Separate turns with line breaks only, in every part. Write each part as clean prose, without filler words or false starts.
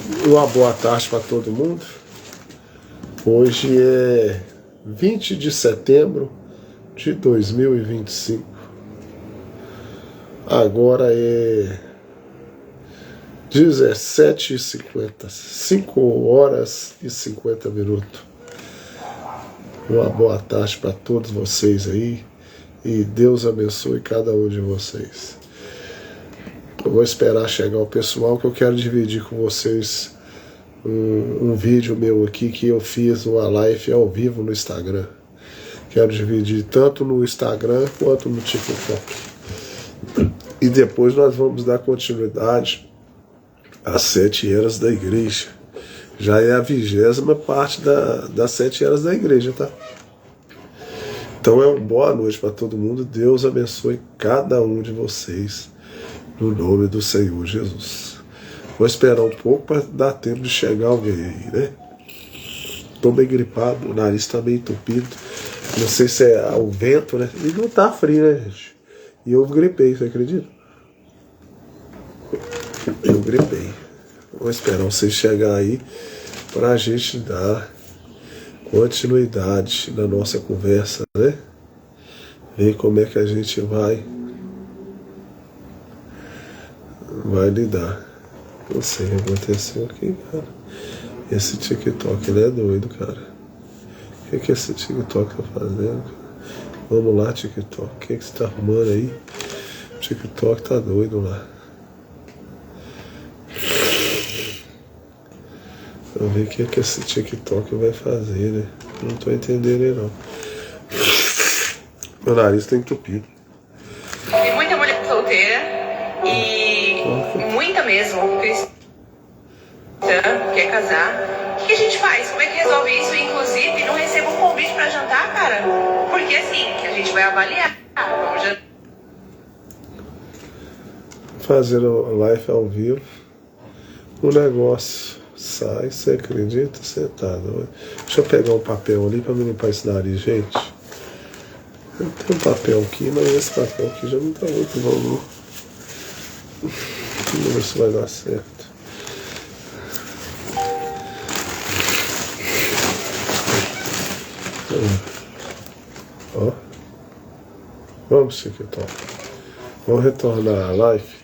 Uma boa tarde para todo mundo. Hoje é 20 de setembro de 2025. Agora é 17h50, 5 horas e 50 minutos. Uma boa tarde para todos vocês aí e Deus abençoe cada um de vocês. Eu vou esperar chegar o pessoal que eu quero dividir com vocês um vídeo meu aqui que eu fiz uma live ao vivo no Instagram. Quero dividir tanto no Instagram quanto no TikTok. E depois nós vamos dar continuidade às 7 eras da igreja. Já é a 20ª parte das 7 eras da igreja, tá? Então é uma boa noite para todo mundo. Deus abençoe cada um de vocês. No nome do Senhor Jesus. Vou esperar um pouco para dar tempo de chegar alguém aí, né? Tô meio gripado, o nariz tá meio entupido. Não sei se é o vento, né? E não tá frio, né, gente? E eu gripei, você acredita? Eu gripei. Vou esperar vocês chegar aí pra gente dar continuidade na nossa conversa, né? Ver como é que a gente vai lidar. Não sei o que aconteceu aqui, cara. Esse TikTok, ele é doido, cara. O que esse TikTok tá fazendo, cara? Vamos lá, TikTok. O que você tá arrumando aí? O TikTok tá doido lá. Vamos ver o que esse TikTok vai fazer, né? Não tô entendendo aí, não. Meu nariz tá entupido.
Tem muita mulher solteira e muita mesmo cristã quer casar. O que a gente faz? Como é que resolve isso? Inclusive, não recebo um convite pra jantar, cara. Porque assim, a gente vai avaliar. Vamos jantar.
Fazendo live ao vivo. O negócio sai, você acredita? Você tá doido. Deixa eu pegar um papel ali pra me limpar esse nariz, gente. Eu tenho um papel aqui, mas esse papel aqui já não tá muito bom, não. Vamos ver se vai dar certo. Ó. Vamos, TikTok. Vamos retornar à live.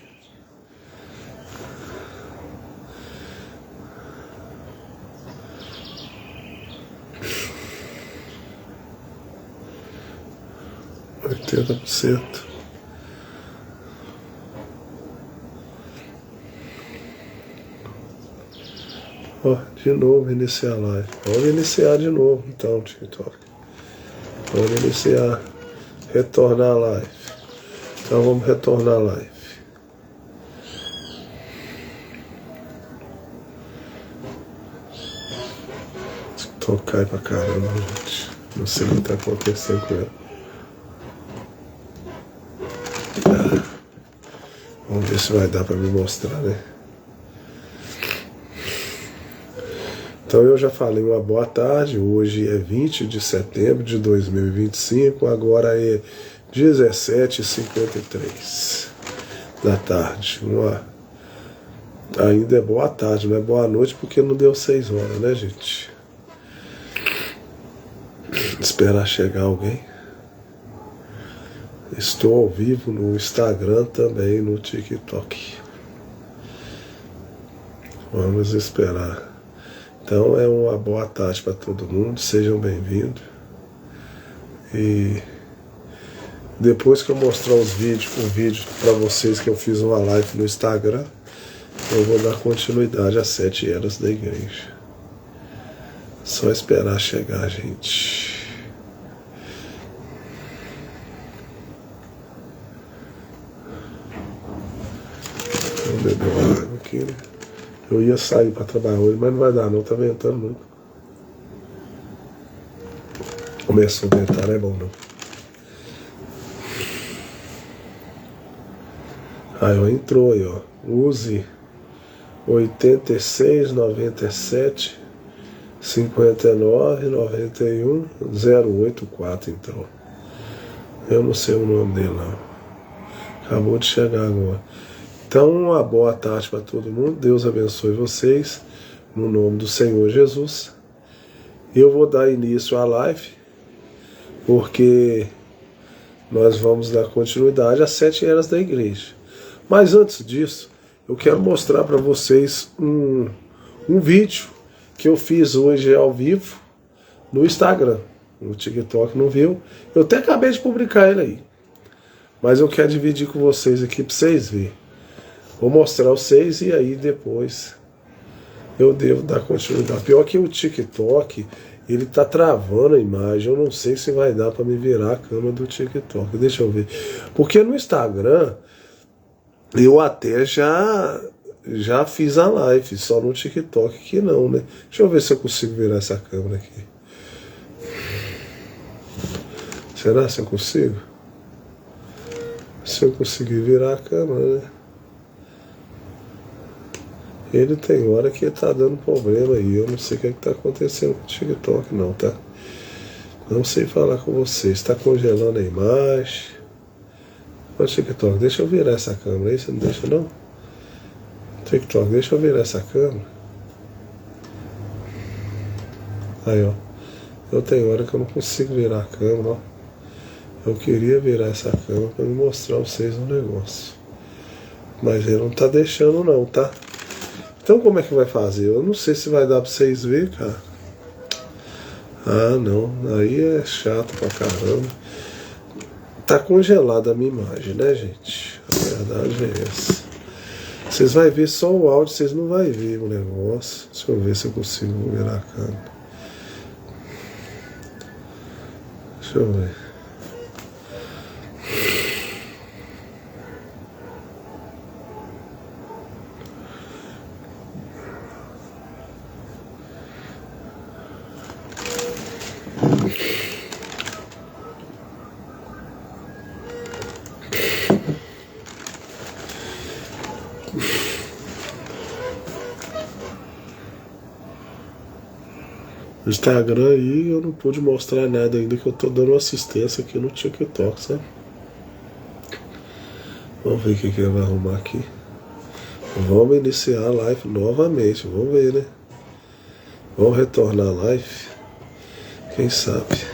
Ó, de novo iniciar a live. Vamos iniciar de novo então, TikTok. Vamos iniciar. Retornar a live. Então vamos retornar a live. TikTok cai pra caramba, gente. Não sei o que tá acontecendo com ela. Vamos ver se vai dar para me mostrar, né? Então eu já falei uma boa tarde. Hoje é 20 de setembro de 2025. Agora é 17h53 da tarde. Ainda é boa tarde, não é boa noite porque não deu 6 horas, né, gente? Esperar chegar alguém. Estou ao vivo no Instagram também, no TikTok. Vamos esperar. Então é uma boa tarde para todo mundo, sejam bem-vindos. E depois que eu mostrar o vídeo para vocês que eu fiz uma live no Instagram, eu vou dar continuidade às 7 eras da igreja. Só esperar chegar, gente. Vou beber uma água aqui, né? Eu ia sair para trabalhar hoje, mas não vai dar não, tá ventando muito. Começou a ventar, não é bom não. Aí ó, entrou aí, ó. Use 86 97 59 91 084 entrou. Eu não sei o nome dele não. Acabou de chegar agora. Então, uma boa tarde para todo mundo. Deus abençoe vocês, no nome do Senhor Jesus. Eu vou dar início à live, porque nós vamos dar continuidade às 7 eras da igreja. Mas antes disso, eu quero mostrar para vocês um vídeo que eu fiz hoje ao vivo no Instagram. No TikTok não viu. Eu até acabei de publicar ele aí. Mas eu quero dividir com vocês aqui para vocês verem. Vou mostrar vocês e aí depois eu devo dar continuidade. Pior que o TikTok, ele tá travando a imagem. Eu não sei se vai dar para me virar a câmera do TikTok. Deixa eu ver. Porque no Instagram eu até já fiz a live, só no TikTok que não, né? Deixa eu ver se eu consigo virar essa câmera aqui. Será que eu consigo? Se eu conseguir virar a câmera, né? Ele tem hora que tá dando problema aí. Eu não sei o que tá acontecendo com o TikTok não, tá? Não sei falar com vocês. Está congelando a imagem. Ô TikTok, deixa eu virar essa câmera aí. Você não deixa não? TikTok, deixa eu virar essa câmera. Aí, ó. Eu tenho hora que eu não consigo virar a câmera, ó. Eu queria virar essa câmera para me mostrar a vocês um negócio. Mas ele não tá deixando não, tá? Então como é que vai fazer? Eu não sei se vai dar para vocês verem, cara. Ah, não. Aí é chato pra caramba. Tá congelada a minha imagem, né, gente? A verdade é essa. Vocês vão ver só o áudio, vocês não vão ver o negócio. Deixa eu ver se eu consigo virar a câmera. Deixa eu ver. No Instagram aí eu não pude mostrar nada ainda, que eu tô dando assistência aqui no TikTok, sabe? Vamos ver o que ele vai arrumar aqui. Vamos iniciar a live novamente, vamos ver, né? Vamos retornar a live. Quem sabe?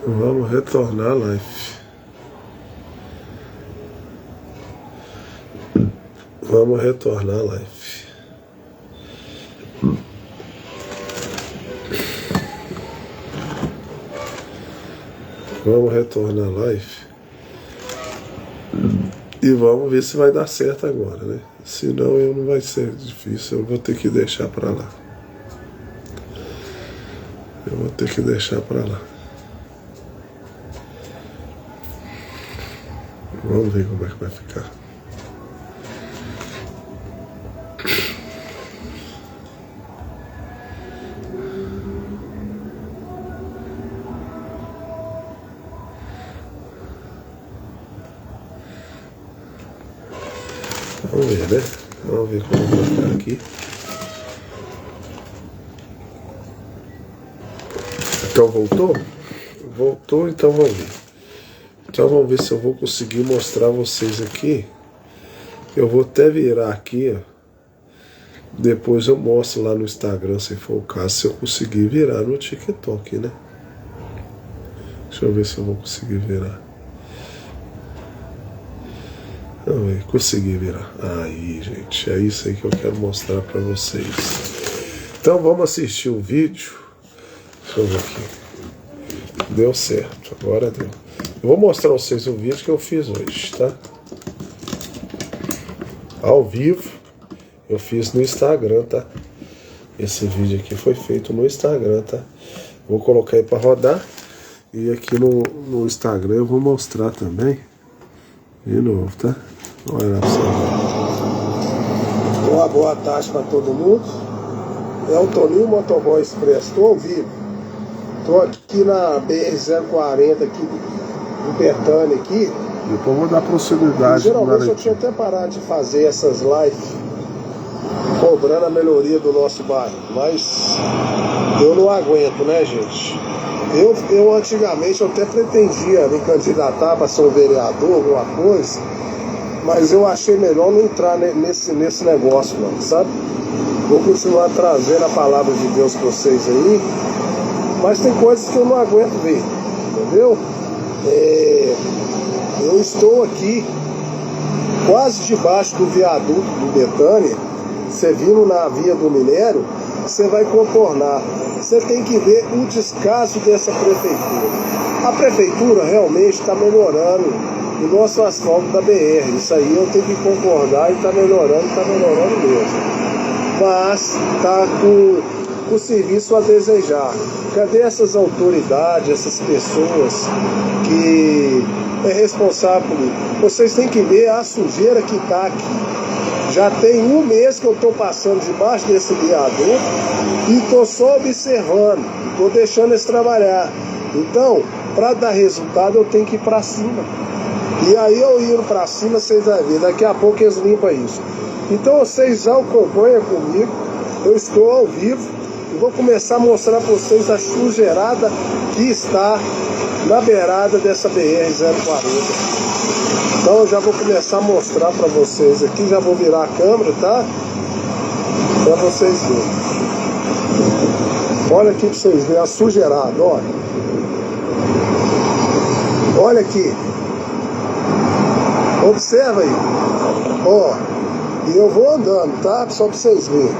Vamos retornar a live. Vamos retornar a live. Vamos retornar a live. E vamos ver se vai dar certo agora, né? Senão não vai ser difícil, eu vou ter que deixar pra lá. Eu vou ter que deixar pra lá. Vamos ver como é que vai ficar. Vamos ver, né? Vamos ver como vai ficar aqui. Então voltou? Voltou, então vamos ver. Então vamos ver se eu vou conseguir mostrar a vocês aqui. Eu vou até virar aqui, ó. Depois eu mostro lá no Instagram, se for o caso, se eu conseguir virar no TikTok, né? Deixa eu ver se eu vou conseguir virar. Vamos ver, consegui virar. Aí, gente, é isso aí que eu quero mostrar pra vocês. Então vamos assistir o vídeo. Deixa eu ver aqui. Deu certo, agora deu. Eu vou mostrar a vocês o vídeo que eu fiz hoje, tá? Ao vivo, eu fiz no Instagram, tá? Esse vídeo aqui foi feito no Instagram, tá? Vou colocar aí pra rodar. E aqui no Instagram eu vou mostrar também. De novo, tá? Olha lá pra você ver. Uma boa tarde pra todo mundo. É o Toninho Motoboy Express. Tô ao vivo. Tô aqui na BR-040 aqui do Bertânia aqui. Depois vou dar prosseguridade. Geralmente eu tinha até parado de fazer essas lives com cobrando a melhoria do nosso bairro, mas eu não aguento, né, gente? Eu antigamente eu até pretendia me candidatar para ser um vereador, alguma coisa, mas eu achei melhor não entrar nesse negócio não, sabe? Vou continuar trazendo a palavra de Deus para vocês aí, mas tem coisas que eu não aguento ver, entendeu? Eu estou aqui quase debaixo do viaduto do Betânia. Você vindo na via do minério, você vai contornar. Você tem que ver o descaso dessa prefeitura. A prefeitura realmente está melhorando o nosso asfalto da BR. Isso aí eu tenho que concordar, e está melhorando mesmo. Mas está com o serviço a desejar. Cadê essas autoridades, essas pessoas que é responsável por isso? Vocês têm que ver a sujeira que está aqui. Já tem um mês que eu estou passando debaixo desse viaduto e estou só observando, estou deixando eles trabalhar. Então, para dar resultado, eu tenho que ir para cima. E aí eu indo para cima, vocês vão ver, daqui a pouco eles limpam isso. Então vocês acompanham comigo, eu estou ao vivo e vou começar a mostrar para vocês a sujeirada que está na beirada dessa BR-040. Então eu já vou começar a mostrar para vocês aqui, já vou virar a câmera, tá? Para vocês verem. Olha aqui para vocês verem a sujeirada, olha. Olha aqui. Observa aí. Ó, e eu vou andando, tá? Só para vocês verem.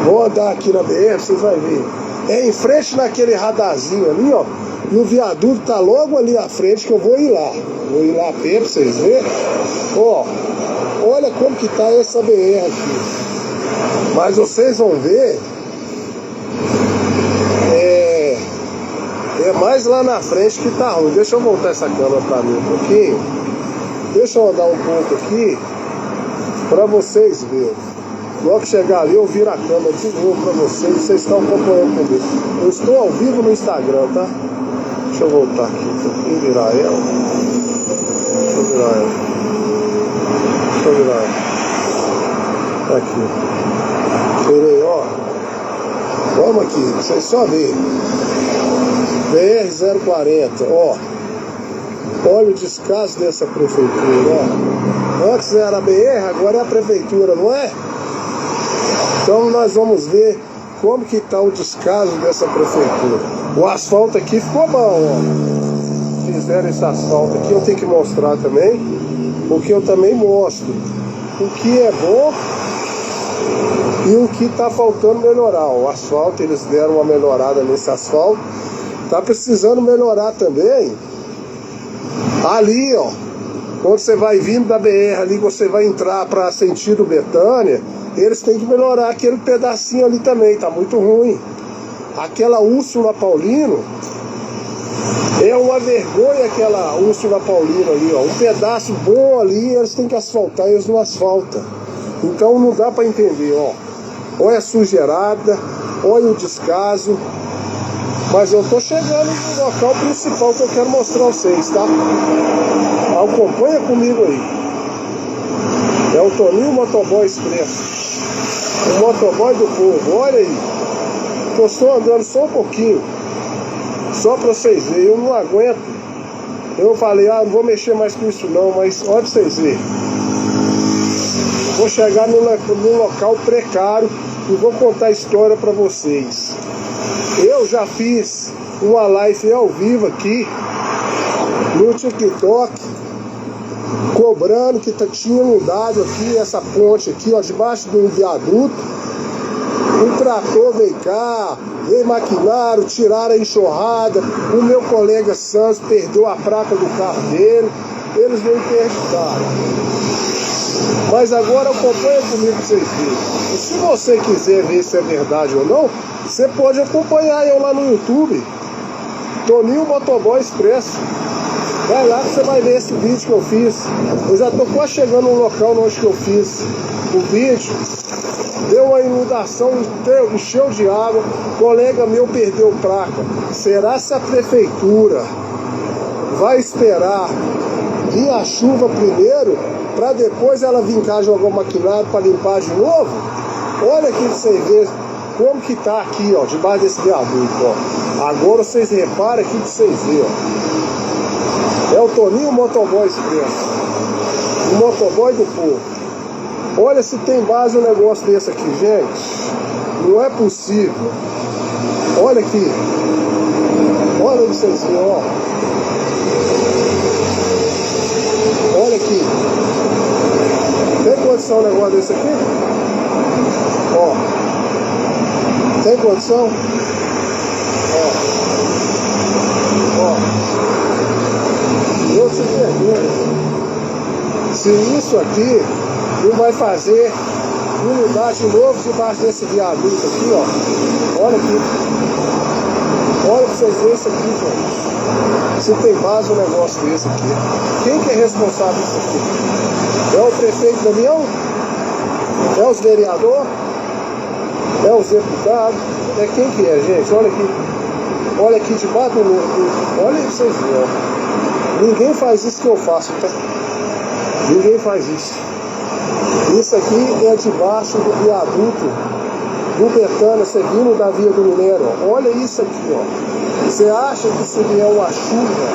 Vou andar aqui na BR, vocês vão ver. É em frente naquele radarzinho ali, ó. E o viaduto tá logo ali à frente que eu vou ir lá. Vou ir lá a pé pra vocês verem. Ó, olha como que tá essa BR aqui. Mas vocês vão ver. É mais lá na frente que tá ruim. Deixa eu voltar essa câmera pra mim um pouquinho. Deixa eu andar um pouco aqui pra vocês verem. Logo que chegar ali eu viro a câmera de novo pra vocês. Vocês estão acompanhando comigo. Eu estou ao vivo no Instagram, tá? Deixa eu voltar aqui um pouquinho, virar ela. Deixa eu virar ela. Aqui. Virei, ó. Vamos aqui, vocês só verem. BR-040, ó. Olha o descaso dessa prefeitura, ó. Antes era a BR, agora é a prefeitura, não é? Então nós vamos ver como que está o descaso dessa prefeitura. O asfalto aqui ficou bom, ó. Fizeram esse asfalto aqui, eu tenho que mostrar também, porque eu também mostro o que é bom e o que está faltando melhorar. O asfalto, eles deram uma melhorada nesse asfalto. Tá precisando melhorar também. Ali, ó, quando você vai vindo da BR ali, você vai entrar para sentido Betânia, eles têm que melhorar aquele pedacinho ali também, tá muito ruim. Aquela Úrsula Paulino, é uma vergonha aquela Úrsula Paulino ali, ó. Um pedaço bom ali, eles têm que asfaltar, eles não asfaltam. Então não dá para entender, ó. Olha a sujeirada, olha o descaso. Mas eu tô chegando no local principal que eu quero mostrar a vocês, tá? Acompanha comigo aí. É o Toninho Motoboy Expresso. O motoboy do povo, olha aí. Eu estou andando só um pouquinho. Só pra vocês verem, eu não aguento. Eu falei, não vou mexer mais com isso não, mas olha pra vocês verem. Vou chegar num local precário e vou contar a história pra vocês. Eu já fiz uma live ao vivo aqui no TikTok, cobrando que tinha mudado aqui essa ponte aqui, ó, debaixo de um viaduto. O trator veio cá, veio maquinário, tiraram a enxurrada. O meu colega Santos perdeu a placa do carro dele. Eles não interditaram. Mas agora acompanha comigo pra vocês verem. E se você quiser ver se é verdade ou não, você pode acompanhar eu lá no YouTube, Toninho Motoboy Expresso. Vai lá que você vai ver esse vídeo que eu fiz. Eu já tô quase chegando no local onde que eu fiz o vídeo. Deu uma inundação, encheu de água. Colega meu perdeu placa. Será se a prefeitura vai esperar vir a chuva primeiro para depois ela vir cá jogar o maquinário para limpar de novo. Olha aqui pra vocês verem como que tá aqui, ó, debaixo desse viaduto, ó. Agora vocês reparem aqui pra vocês verem, ó. É o Toninho Motoboy Expresso, o motoboy do povo. Olha se tem base um negócio desse aqui, gente. Não é possível. Olha aqui. Olha aí pra vocês verem, ó. Olha aqui. Tem condição um negócio desse aqui? Ó. Tem condição? Ó. Ó. Eu te pergunto. Se isso aqui não vai fazer unidade de novo debaixo desse viaduto aqui, ó. Olha aqui. Olha pra vocês verem isso aqui, gente. Se tem base um negócio desse aqui. Quem que é responsável disso aqui? É o prefeito Damião? É os vereadores? É os deputados? É quem que é, gente? Olha aqui. Olha aqui debaixo do muro. Olha aí pra vocês verem, ó. Ninguém faz isso que eu faço, tá? Ninguém faz isso. Isso aqui é debaixo do viaduto do Betânia, seguindo da Via do Minério. Olha isso aqui, ó. Você acha que se vier uma chuva,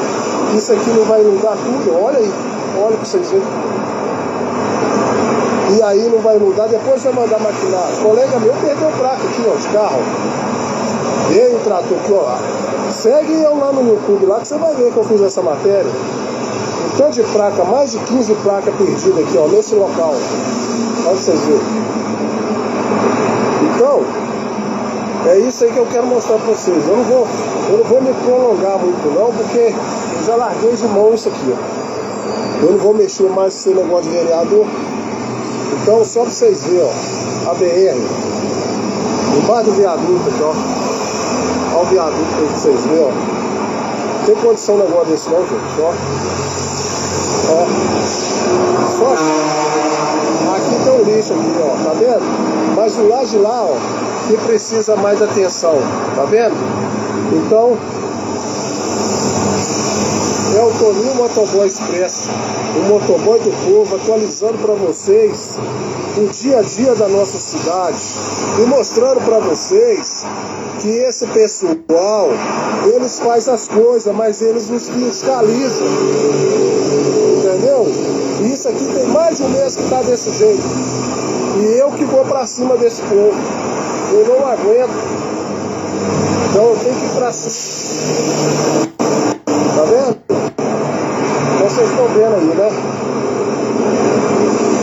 isso aqui não vai inundar tudo? Olha aí. Olha pra vocês verem. E aí não vai inundar, depois vai mandar maquinário. O colega meu perdeu placa aqui, ó, de carro. Veio o trator aqui, ó. Segue eu lá no YouTube, lá que você vai ver que eu fiz essa matéria. Um tanto de placa, mais de 15 placas perdidas aqui, ó, nesse local. Olha pra vocês verem. Então, é isso aí que eu quero mostrar pra vocês. Eu não vou me prolongar muito não, porque eu já larguei de mão isso aqui, ó. Eu não vou mexer mais com esse negócio de vereador. Então, só pra vocês verem, ó, a BR, embaixo do viaduto aqui, ó. Olha o viaduto aí pra vocês verem, ó. Não tem condição um negócio desse não, gente, ó. Ó. Só aqui tem um lixo aqui, ó, tá vendo? Mas o lado de lá, ó, que precisa mais atenção, tá vendo? Então, é o Toninho Motoboy Expresso, o motoboy do povo, atualizando para vocês o dia a dia da nossa cidade e mostrando para vocês que esse pessoal, eles fazem as coisas, mas eles nos fiscalizam, entendeu? E isso aqui tem mais de um mês que tá desse jeito. E eu que vou pra cima desse povo. Eu não aguento. Então eu tenho que ir pra cima. Tá vendo? Então vocês estão vendo aí, né?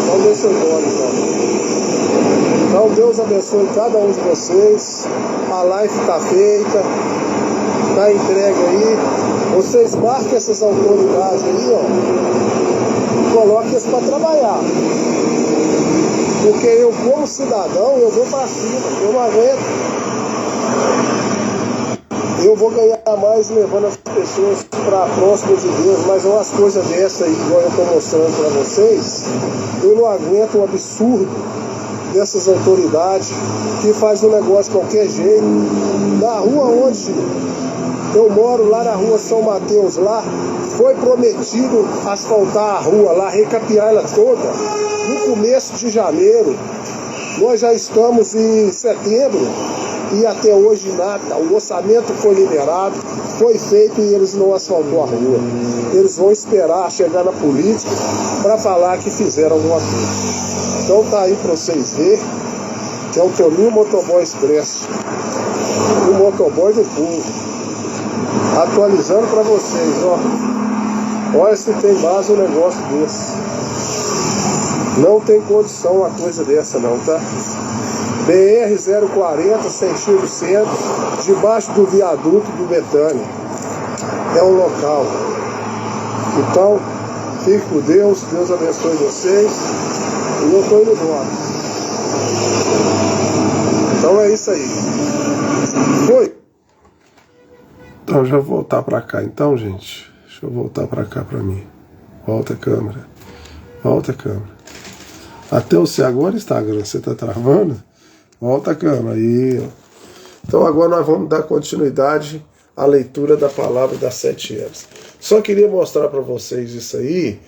Então deixa eu ir então. Então Deus abençoe cada um de vocês. A live tá feita. Tá entregue aí. Vocês marquem essas autoridades aí, ó. E coloquem eles pra trabalhar. Porque eu, como cidadão, eu vou pra cima, eu não aguento. Eu vou ganhar mais levando as pessoas para próximo de Deus, mas umas coisas dessas aí, igual eu estou mostrando para vocês, eu não aguento o absurdo dessas autoridades que faz um negócio de qualquer jeito. Na rua onde eu moro, lá na rua São Mateus, lá foi prometido asfaltar a rua lá, recapear ela toda no começo de janeiro. Nós já estamos em setembro e até hoje nada. O orçamento foi liberado, foi feito e eles não asfaltou a rua. Eles vão esperar chegar na política para falar que fizeram alguma coisa. Então tá aí para vocês verem que é o Toninho Motoboy Expresso, o motoboy do povo, atualizando para vocês, ó. Olha se tem base um negócio desse. Não tem condição uma coisa dessa não, tá? BR-040, sentido centro, debaixo do viaduto do Betânia. É um local. Então, fique com Deus, Deus abençoe vocês. E eu estou indo embora. Então é isso aí. Foi. Então já vou voltar para cá então, gente. Deixa eu voltar para cá para mim. Volta a câmera. Volta a câmera. Até você agora, Instagram, você tá travando? Volta a câmera aí. Então agora nós vamos dar continuidade à leitura da palavra das 7 eras. Só queria mostrar para vocês isso aí,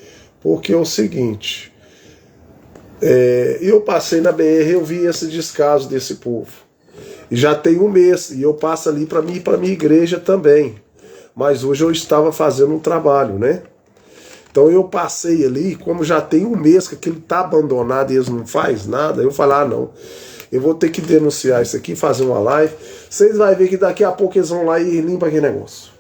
porque é o seguinte, Eu passei na BR, eu vi esse descaso desse povo. E já tem um mês, e eu passo ali para mim e para minha igreja também. Mas hoje eu estava fazendo um trabalho, né? Então eu passei ali, como já tem um mês que aquilo está abandonado e eles não fazem nada, eu falei, não, eu vou ter que denunciar isso aqui, fazer uma live. Vocês vão ver que daqui a pouco eles vão lá e limpam aquele negócio.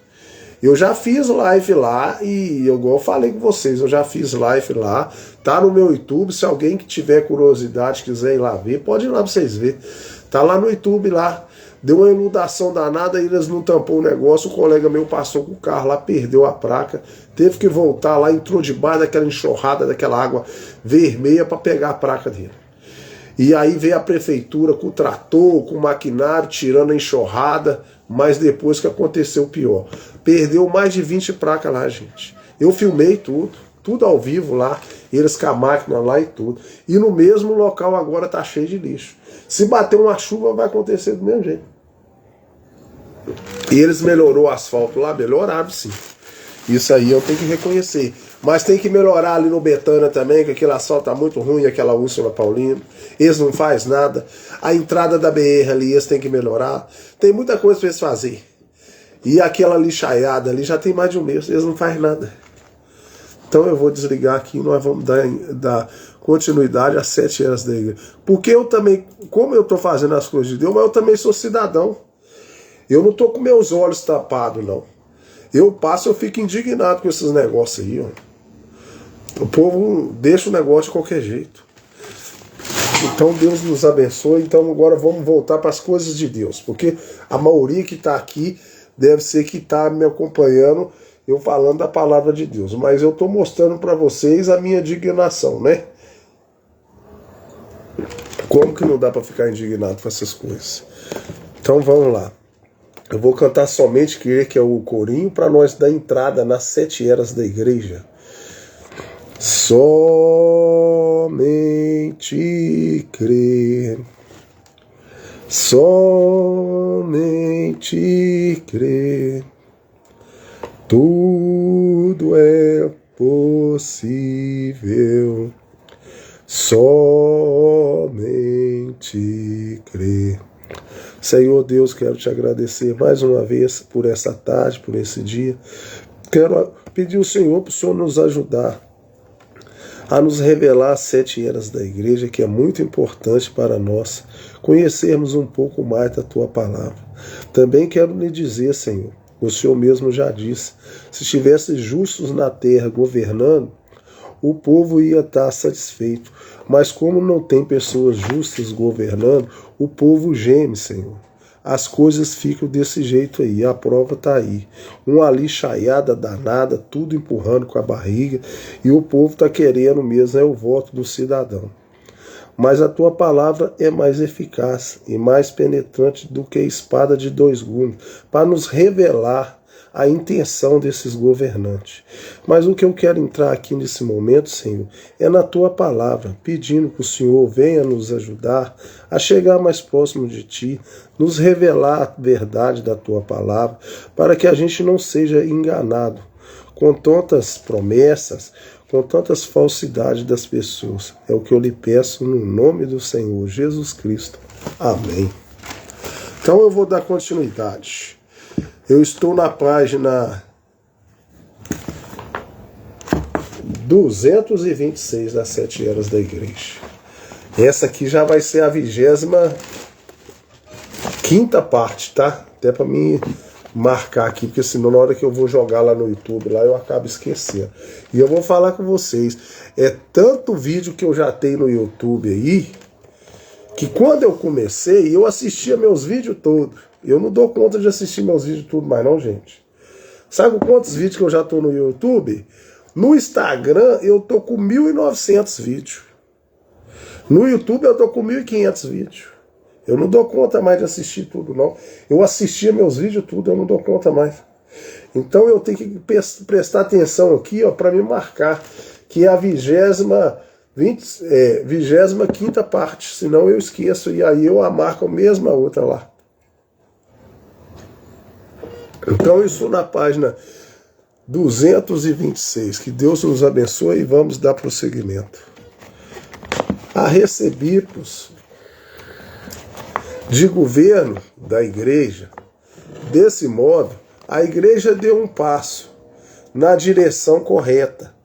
Eu já fiz live lá e igual eu falei com vocês, eu já fiz live lá, tá no meu YouTube, se alguém que tiver curiosidade, quiser ir lá ver, pode ir lá pra vocês verem. Tá lá no YouTube lá, deu uma inundação danada, eles não tampou o negócio, o colega meu passou com o carro lá, perdeu a placa, teve que voltar lá, entrou debaixo daquela enxurrada, daquela água vermelha para pegar a placa dele. E aí veio a prefeitura com o trator, com o maquinário, tirando a enxurrada, mas depois que aconteceu o pior. Perdeu mais de 20 placas lá, gente. Eu filmei tudo ao vivo lá, eles com a máquina lá e tudo. E no mesmo local agora tá cheio de lixo. Se bater uma chuva vai acontecer do mesmo jeito. E eles melhorou o asfalto lá, melhoraram sim. Isso aí eu tenho que reconhecer. Mas tem que melhorar ali no Betânia também, que aquele asfalto tá muito ruim, aquela Úrsula Paulino. Eles não fazem nada. A entrada da BR ali, eles têm que melhorar. Tem muita coisa para eles fazer. E aquela lixaiada ali já tem mais de um mês, eles não fazem nada. Então eu vou desligar aqui e nós vamos dar continuidade às 7 horas da igreja. Porque eu também, como eu estou fazendo as coisas de Deus, mas eu também sou cidadão. Eu não estou com meus olhos tapados, não. Eu passo, eu fico indignado com esses negócios aí, ó. O povo deixa o negócio de qualquer jeito. Então Deus nos abençoe. Então agora vamos voltar para as coisas de Deus. Porque a maioria que está aqui deve ser que está me acompanhando, eu falando da palavra de Deus. Mas eu estou mostrando para vocês a minha indignação, né? Como que não dá para ficar indignado com essas coisas? Então vamos lá. Eu vou cantar somente que é o corinho para nós dar entrada nas 7 eras da igreja. Somente crer, somente crer, tudo é possível, somente crer. Senhor Deus, quero te agradecer mais uma vez por essa tarde, por esse dia. Quero pedir ao Senhor para o Senhor nos ajudar a nos revelar as 7 eras da igreja, que é muito importante para nós conhecermos um pouco mais da tua palavra. Também quero lhe dizer, Senhor, o Senhor mesmo já disse, se estivesse justos na terra governando, o povo ia estar satisfeito. Mas como não tem pessoas justas governando, o povo geme, Senhor. As coisas ficam desse jeito aí, a prova está aí. Uma lixaiada danada, tudo empurrando com a barriga, e o povo está querendo mesmo, é o voto do cidadão. Mas a tua palavra é mais eficaz e mais penetrante do que a espada de 2 gumes, para nos revelar a intenção desses governantes. Mas o que eu quero entrar aqui nesse momento, Senhor, é na tua palavra, pedindo que o Senhor venha nos ajudar a chegar mais próximo de ti, nos revelar a verdade da tua palavra, para que a gente não seja enganado com tantas promessas, com tantas falsidades das pessoas. É o que eu lhe peço no nome do Senhor Jesus Cristo. Amém. Então eu vou dar continuidade. Eu estou na página 226 das 7 eras da igreja. Essa aqui já vai ser a 25ª parte, tá? Até para mim marcar aqui, porque senão na hora que eu vou jogar lá no YouTube, lá eu acabo esquecendo. E eu vou falar com vocês, é tanto vídeo que eu já tenho no YouTube aí, que quando eu comecei, eu assistia meus vídeos todos. Eu não dou conta de assistir meus vídeos tudo mais não, gente. Sabe quantos vídeos que eu já tô no YouTube? No Instagram eu tô com 1.900 vídeos. No YouTube eu tô com 1.500 vídeos. Eu não dou conta mais de assistir tudo, não. Eu assistia meus vídeos tudo, eu não dou conta mais. Então eu tenho que prestar atenção aqui, ó, para me marcar que é a 25ª parte, senão eu esqueço e aí eu marco a mesma outra lá. Então eu estou na página 226. Que Deus nos abençoe e vamos dar prosseguimento. arcebispos de governo da igreja. Desse modo, a igreja deu um passo na direção correta,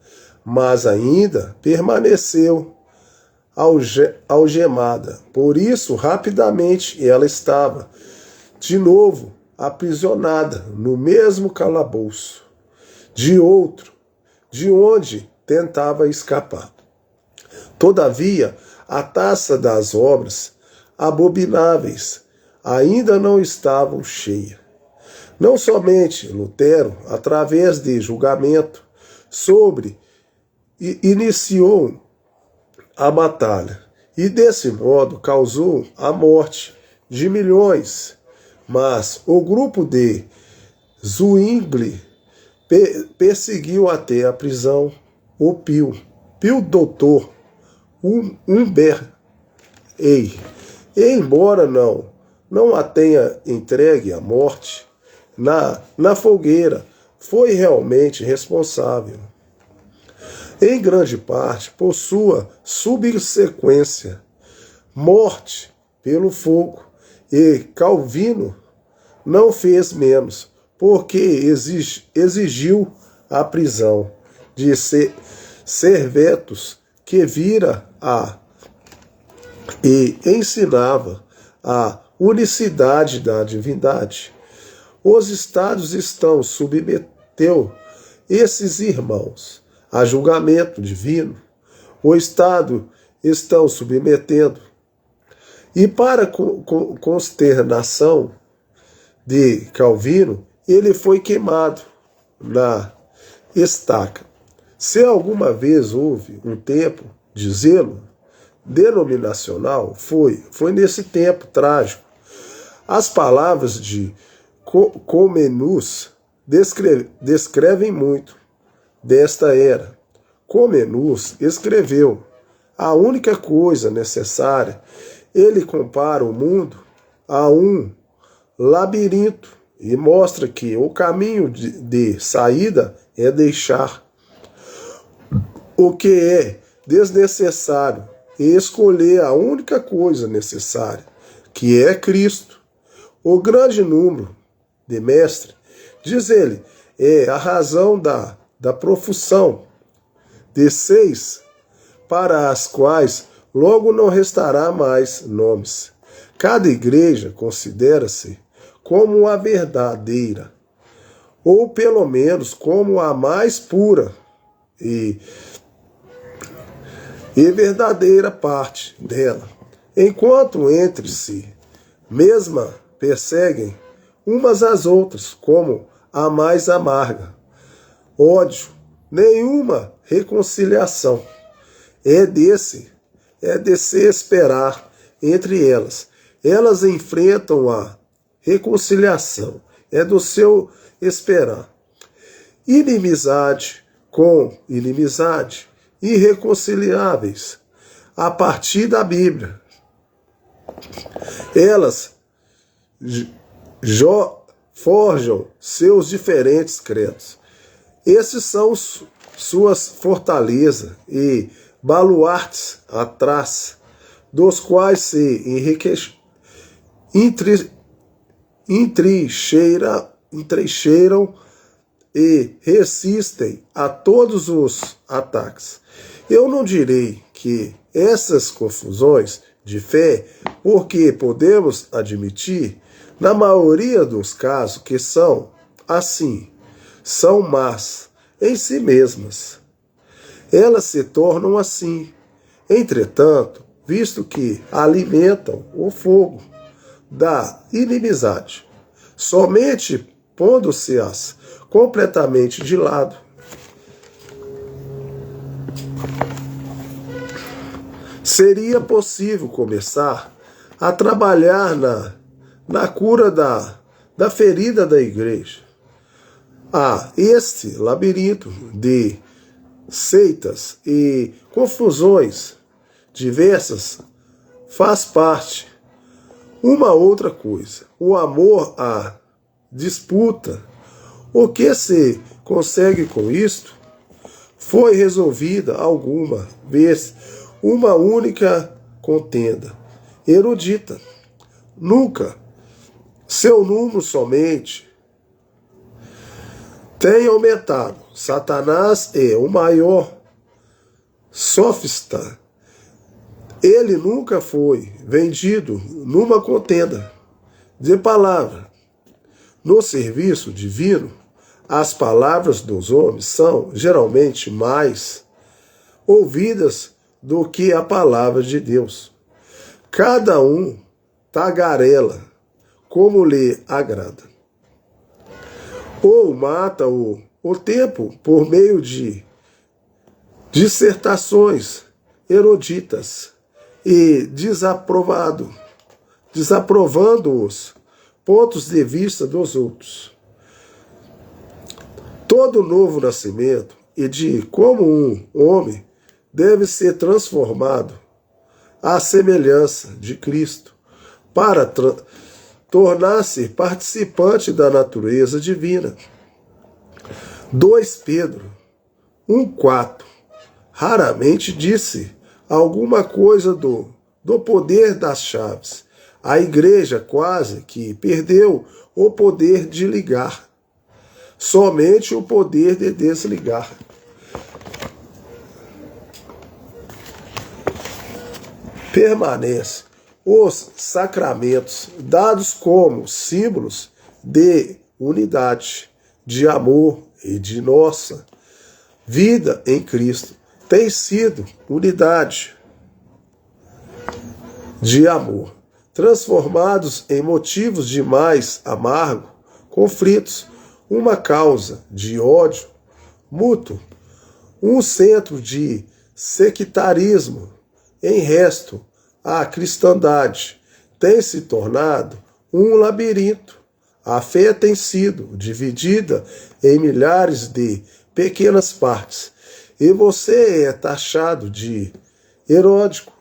mas ainda permaneceu algemada. Por isso, rapidamente ela estava de novo aprisionada no mesmo calabouço de outro, de onde tentava escapar. Todavia, a taça das obras abomináveis ainda não estavam cheia. Não somente Lutero, através de julgamento iniciou a batalha e desse modo causou a morte de milhões, mas o grupo de Zwingli perseguiu até a prisão o Pio Doutor Humbert Ei. E embora não a tenha entregue à morte na fogueira, foi realmente responsável, em grande parte, por sua subsequência, morte pelo fogo. E Calvino não fez menos, porque exigiu a prisão de Servetus, que vira e ensinava a unicidade da divindade. Os estados submeteu esses irmãos a julgamento divino. O estado estão submetendo. E para consternação de Calvino, ele foi queimado na estaca. Se alguma vez houve um tempo de zelo denominacional, foi nesse tempo trágico. As palavras de Comenius descrevem muito desta era. Comenius escreveu: a única coisa necessária, ele compara o mundo a um labirinto e mostra que o caminho de saída é deixar o que é desnecessário e escolher a única coisa necessária, que é Cristo. O grande número de mestre, diz ele, é a razão da profusão de 6, para as quais logo não restará mais nomes. Cada igreja considera-se como a verdadeira, ou pelo menos como a mais pura e verdadeira parte dela, enquanto entre si mesma perseguem umas às outras como a mais amarga. Ódio, nenhuma reconciliação. É de se esperar entre elas. Elas enfrentam a reconciliação. É do seu esperar. Inimizade com inimizade, irreconciliáveis, a partir da Bíblia. Elas forjam seus diferentes credos. Esses são suas fortalezas e baluartes atrás, dos quais se entrincheiram e resistem a todos os ataques. Eu não direi que essas confusões de fé, porque podemos admitir, na maioria dos casos que são assim, são más em si mesmas. Elas se tornam assim, entretanto, visto que alimentam o fogo da inimizade, somente pondo-se-as completamente de lado. Seria possível começar a trabalhar na cura da ferida da igreja. Este labirinto de seitas e confusões diversas faz parte. Uma outra coisa, o amor à disputa. O que se consegue com isto? Foi resolvida alguma vez uma única contenda erudita. Nunca seu número somente tem aumentado. Satanás é o maior sofista. Ele nunca foi vendido numa contenda de palavra. No serviço divino, as palavras dos homens são geralmente mais ouvidas do que a palavra de Deus. Cada um tagarela como lhe agrada. Ou mata o tempo por meio de dissertações eruditas e desaprovando os pontos de vista dos outros. Todo novo nascimento e de como um homem deve ser transformado à semelhança de Cristo para tornar-se participante da natureza divina. 2 Pedro 1,4 raramente disse alguma coisa do poder das chaves. A igreja quase que perdeu o poder de ligar, somente o poder de desligar. Permanece os sacramentos dados como símbolos de unidade, de amor e de nossa vida em Cristo. Tem sido unidade de amor, transformados em motivos de mais amargo conflitos, uma causa de ódio mútuo, um centro de sectarismo. Em resto, a cristandade tem se tornado um labirinto. A fé tem sido dividida em milhares de pequenas partes, e você é taxado de heródico.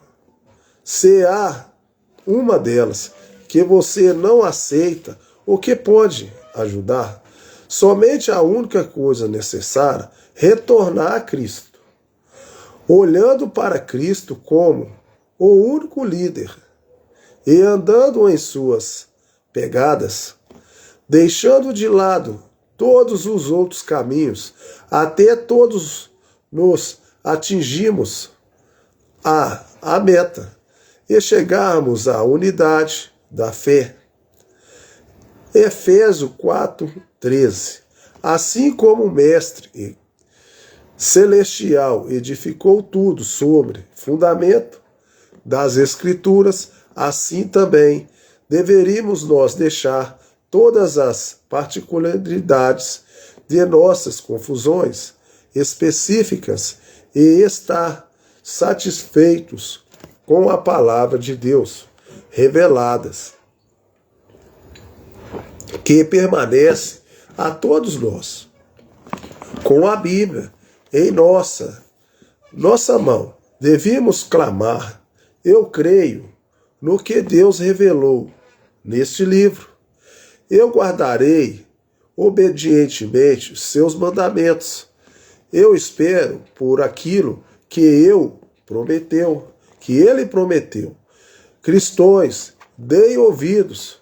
Se há uma delas que você não aceita, o que pode ajudar? Somente a única coisa necessária: retornar a Cristo, olhando para Cristo como o único líder e andando em suas pegadas, deixando de lado todos os outros caminhos, até todos nos atingimos a meta e chegarmos à unidade da fé. Efésios 4:13. Assim como o Mestre Celestial edificou tudo sobre fundamento das Escrituras, assim também deveríamos nós deixar todas as particularidades de nossas confusões específicas e estar satisfeitos com a palavra de Deus reveladas, que permanece a todos nós. Com a Bíblia em nossa mão, devemos clamar: eu creio no que Deus revelou neste livro. Eu guardarei obedientemente seus mandamentos. Eu espero por aquilo que ele prometeu. Cristãos, deem ouvidos.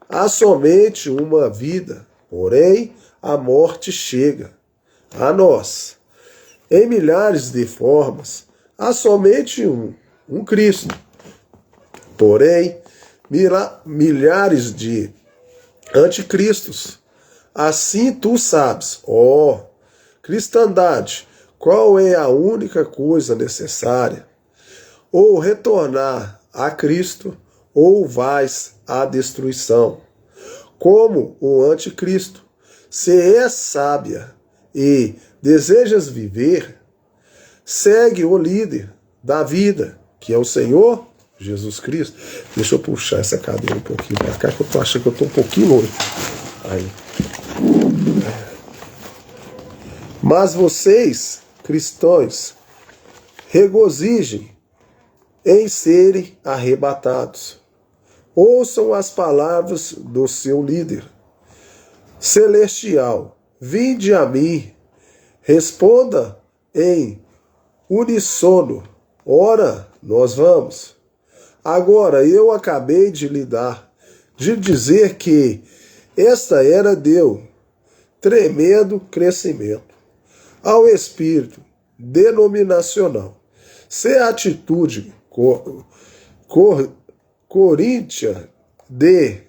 Há somente uma vida, porém a morte chega a nós. Em milhares de formas, há somente um Cristo. Porém, milhares de anticristos. Assim tu sabes, ó cristandade, qual é a única coisa necessária? Ou retornar a Cristo, ou vais à destruição. Como o anticristo, se és sábia e desejas viver, segue o líder da vida, que é o Senhor Jesus Cristo. Deixa eu puxar essa cadeira um pouquinho para cá, que eu tô achando que eu estou um pouquinho longe. Aí. Mas vocês, cristãos, regozijem em serem arrebatados. Ouçam as palavras do seu líder celestial. Vinde a mim, responda em uníssono. Ora, nós vamos. Agora, eu acabei de dizer que esta era deu tremendo crescimento ao espírito denominacional. Se a atitude coríntia de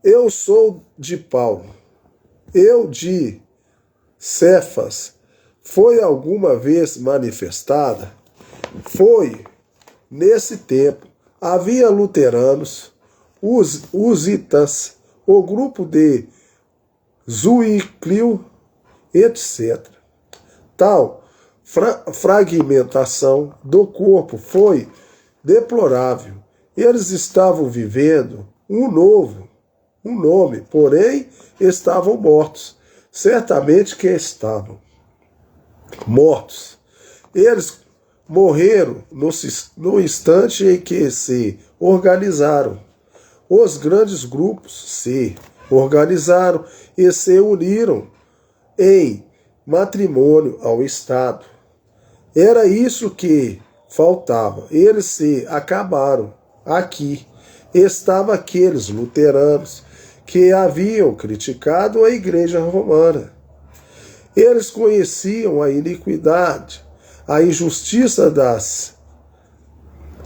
eu sou de Paulo, eu de Cefas, foi alguma vez manifestada? Foi nesse tempo. Havia luteranos, usitas, o grupo de Zuíclio, etc. Tal fragmentação do corpo foi deplorável. Eles estavam vivendo um nome, porém estavam mortos. Certamente que estavam mortos. Eles morreram no instante em que se organizaram. Os grandes grupos se organizaram e se uniram em matrimônio ao Estado. Era isso que faltava. Eles se acabaram. Aqui estavam aqueles luteranos que haviam criticado a Igreja Romana. Eles conheciam a iniquidade, a injustiça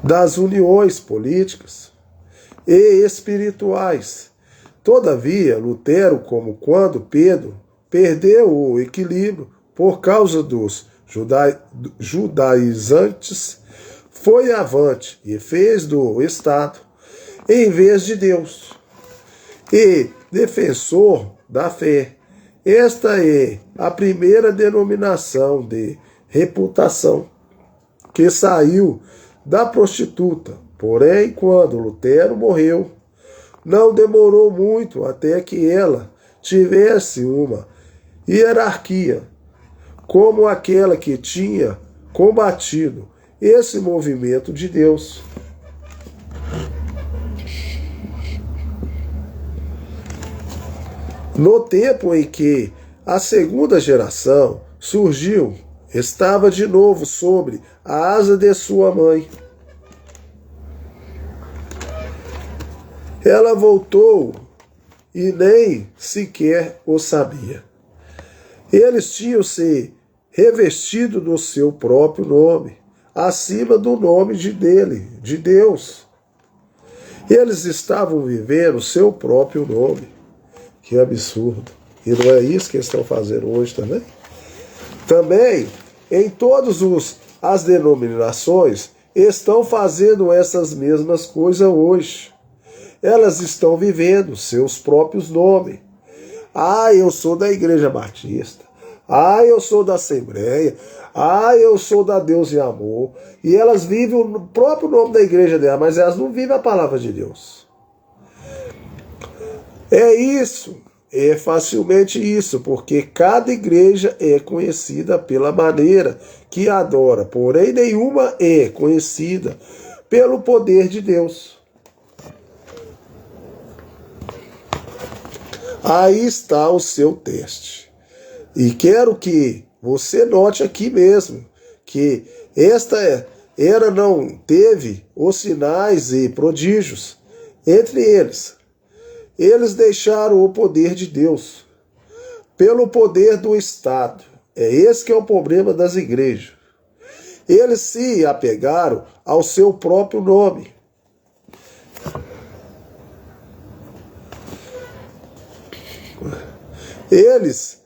das uniões políticas e espirituais. Todavia, Lutero, como quando Pedro perdeu o equilíbrio por causa dos judaizantes, foi avante e fez do Estado em vez de Deus, e defensor da fé. Esta é a primeira denominação de reputação que saiu da prostituta. Porém, quando Lutero morreu, não demorou muito até que ela tivesse uma hierarquia como aquela que tinha combatido esse movimento de Deus. No tempo em que a segunda geração surgiu, estava de novo sobre a asa de sua mãe. Ela voltou e nem sequer o sabia. Eles tinham se revestido do seu próprio nome, acima do nome de Deus. Eles estavam vivendo o seu próprio nome. Que absurdo. E não é isso que eles estão fazendo hoje também? Também, em todas as denominações, estão fazendo essas mesmas coisas hoje. Elas estão vivendo seus próprios nomes. Ah, eu sou da Igreja Batista. Ah, eu sou da Assembleia. Ah, eu sou da Deus e Amor. E elas vivem o próprio nome da igreja dela, mas elas não vivem a palavra de Deus. É isso, é facilmente isso, porque cada igreja é conhecida pela maneira que adora, porém nenhuma é conhecida pelo poder de Deus. Aí está o seu teste. E quero que você note aqui mesmo que esta era não teve os sinais e prodígios entre eles. Eles deixaram o poder de Deus pelo poder do Estado. É esse que é o problema das igrejas. Eles se apegaram ao seu próprio nome. Eles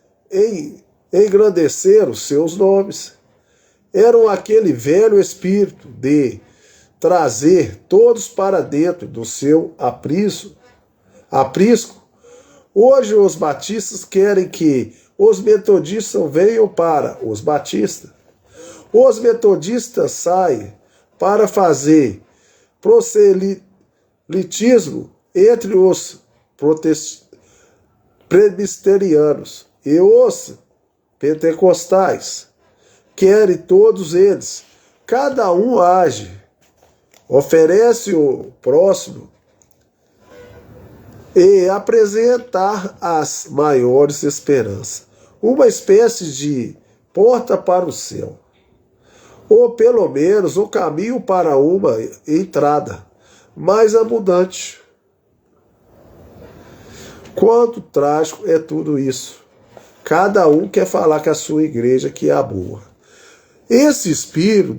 engrandeceram seus nomes. Eram aquele velho espírito de trazer todos para dentro do seu aprisco. Hoje os batistas querem que os metodistas venham para os batistas. Os metodistas saem para fazer proselitismo entre os presbiterianos e os pentecostais. Querem todos eles. Cada um age, oferece o próximo e apresentar as maiores esperanças. Uma espécie de porta para o céu. ou pelo menos o caminho para uma entrada mais abundante. Quanto trágico é tudo isso. Cada um quer falar que a sua igreja que é a boa. Esse espírito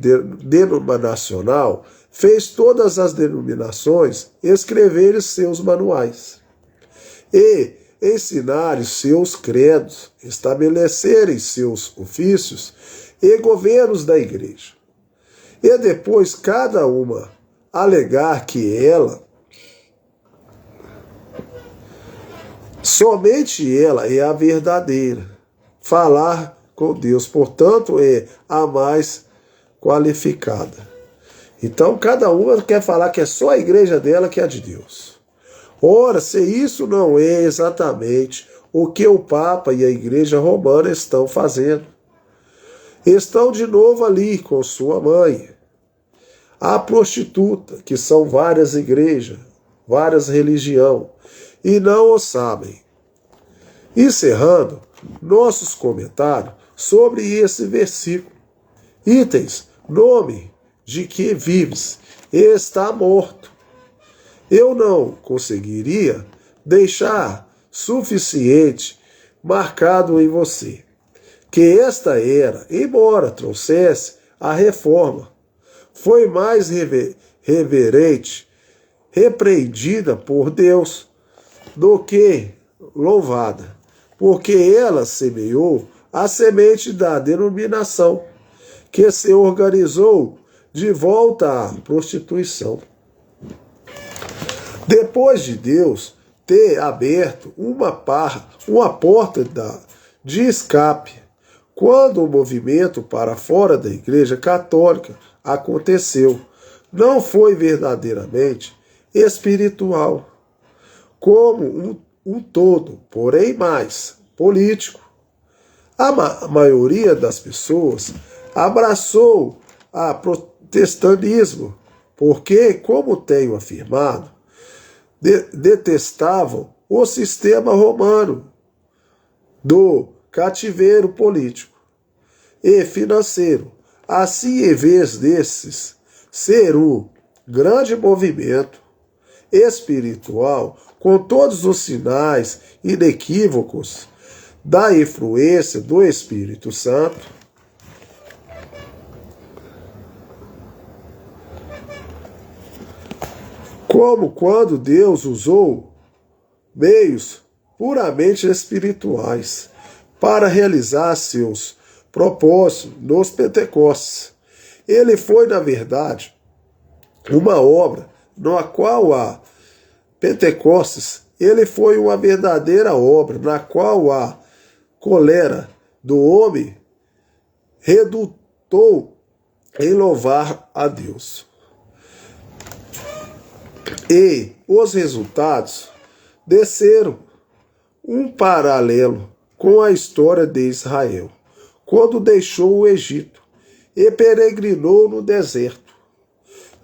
denominacional fez todas as denominações escreverem seus manuais e ensinarem seus credos, estabelecerem seus ofícios e governos da igreja. E depois cada uma alegar que ela, somente ela é a verdadeira. Falar com Deus, portanto, é a mais qualificada. Então, cada uma quer falar que é só a igreja dela que é a de Deus. Ora, se isso não é exatamente o que o Papa e a Igreja Romana estão fazendo. Estão de novo ali com sua mãe, a prostituta, que são várias igrejas, várias religiões, e não o sabem. Encerrando nossos comentários sobre esse versículo. Itens, nome de que vives está morto. Eu não conseguiria deixar suficiente marcado em você que esta era, embora trouxesse a reforma, foi mais reverente, repreendida por Deus do que louvada, porque ela semeou a semente da denominação, que se organizou de volta à prostituição. Depois de Deus ter aberto uma porta de escape, quando o movimento para fora da Igreja Católica aconteceu, não foi verdadeiramente espiritual, como um todo, porém mais político. A maioria das pessoas abraçou o protestantismo, porque, como tenho afirmado, detestavam o sistema romano do cativeiro político e financeiro. Assim, em vez desses ser um grande movimento espiritual, com todos os sinais inequívocos da influência do Espírito Santo, como quando Deus usou meios puramente espirituais para realizar seus propósitos nos Pentecostes. Ele foi, na verdade, uma obra na qual a Pentecostes, ele foi uma verdadeira obra na qual a cólera do homem redutou em louvar a Deus. E os resultados desceram um paralelo com a história de Israel, quando deixou o Egito e peregrinou no deserto,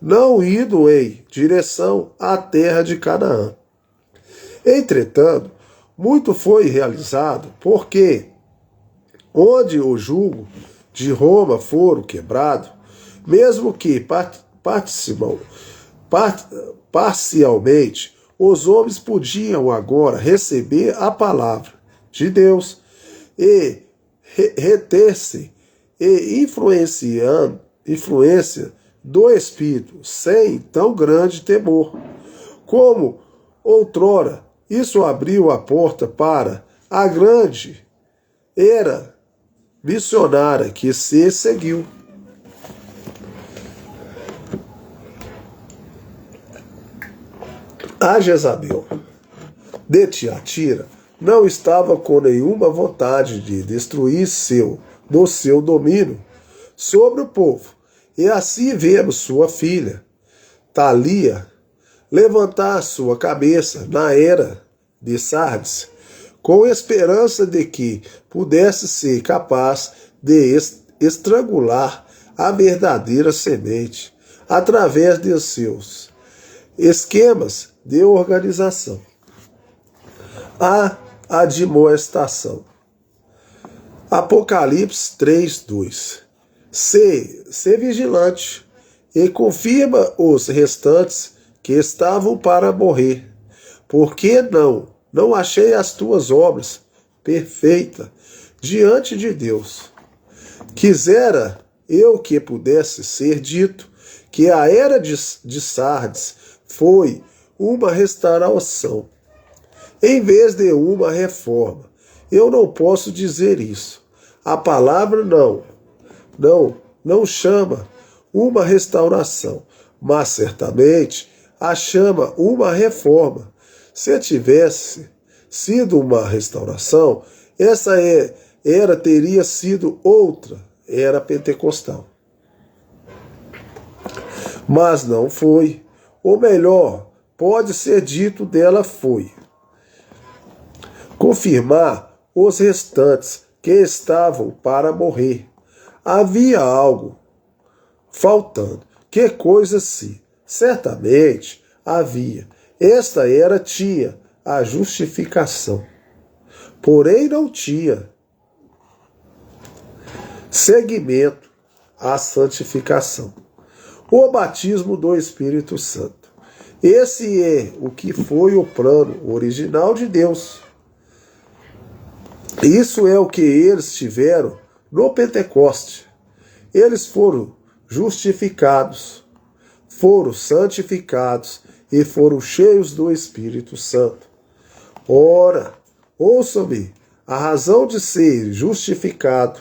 não indo em direção à terra de Canaã. Entretanto, muito foi realizado, porque onde o jugo de Roma foram quebrado, mesmo que parcialmente, os homens podiam agora receber a palavra de Deus e reter-se e influência do Espírito sem tão grande temor. Como outrora, isso abriu a porta para a grande era missionária que se seguiu. A Jezabel de Tiatira não estava com nenhuma vontade de destruir do seu domínio sobre o povo. E assim vemos sua filha, Thalia, levantar sua cabeça na era de Sardes, com esperança de que pudesse ser capaz de estrangular a verdadeira semente através de seus esquemas de organização. A admoestação. Apocalipse 3:2. Sê vigilante e confirma os restantes que estavam para morrer, porque não achei as tuas obras perfeitas diante de Deus. Quisera eu que pudesse ser dito que a era de Sardes foi uma restauração, em vez de uma reforma. Eu não posso dizer isso. A palavra não chama uma restauração, mas certamente a chama uma reforma. Se tivesse sido uma restauração, essa era teria sido outra, era pentecostal. Mas não foi. Ou melhor, pode ser dito dela foi. Confirmar os restantes que estavam para morrer. Havia algo faltando. Que coisa se? Certamente havia. Esta era tinha a justificação. Porém não tinha seguimento à santificação. O batismo do Espírito Santo. Esse é o que foi o plano original de Deus. Isso é o que eles tiveram no Pentecoste. Eles foram justificados, foram santificados e foram cheios do Espírito Santo. Ora, ouçam-me, a razão de ser justificado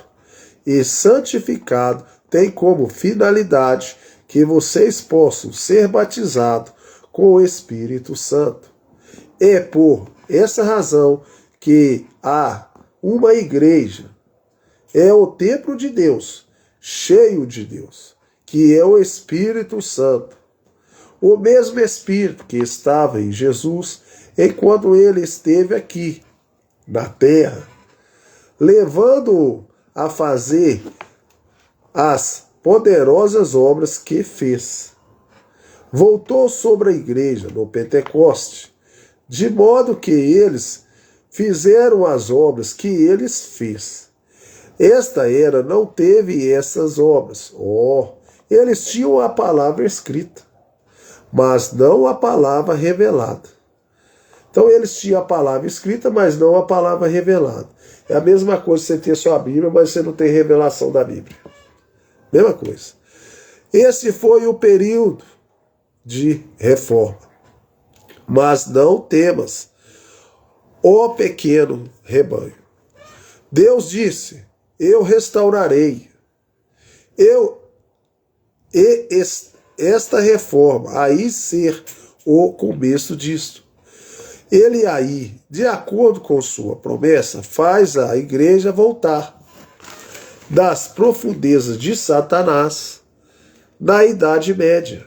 e santificado tem como finalidade que vocês possam ser batizados com o Espírito Santo. É por essa razão que há uma igreja, é o templo de Deus, cheio de Deus, que é o Espírito Santo. O mesmo Espírito que estava em Jesus enquanto ele esteve aqui, na terra, levando-o a fazer as poderosas obras que fez. Voltou sobre a igreja no Pentecoste, de modo que eles fizeram as obras que eles fez. Esta era não teve essas obras. Eles tinham a palavra escrita, mas não a palavra revelada. Então eles tinham a palavra escrita, mas não a palavra revelada. É a mesma coisa você ter sua Bíblia, mas você não tem revelação da Bíblia. Mesma coisa. Esse foi o período de reforma. Mas não temas, ó pequeno rebanho. Deus disse, eu restaurarei. Esta reforma, aí ser o começo disto. Ele aí, de acordo com sua promessa, faz a igreja voltar das profundezas de Satanás na Idade Média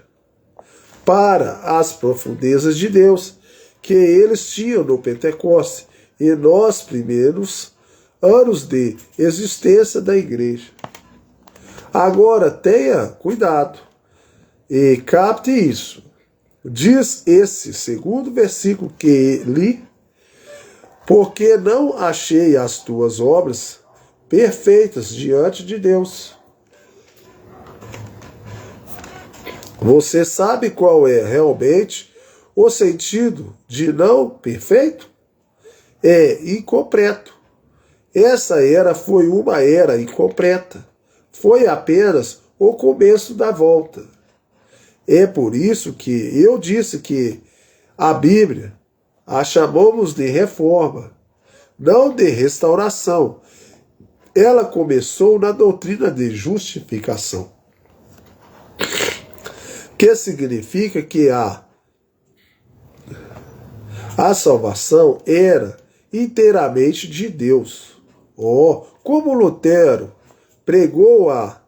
para as profundezas de Deus que eles tinham no Pentecoste e nos primeiros anos de existência da igreja. Agora tenha cuidado e capte isso. Diz esse segundo versículo que li, porque não achei as tuas obras perfeitas diante de Deus. Você sabe qual é realmente o sentido de não perfeito? É incompleto. Essa era foi uma era incompleta. Foi apenas o começo da volta. É por isso que eu disse que a Bíblia a chamamos de reforma, não de restauração. Ela começou na doutrina de justificação, que significa que a salvação era inteiramente de Deus. Como Lutero pregou a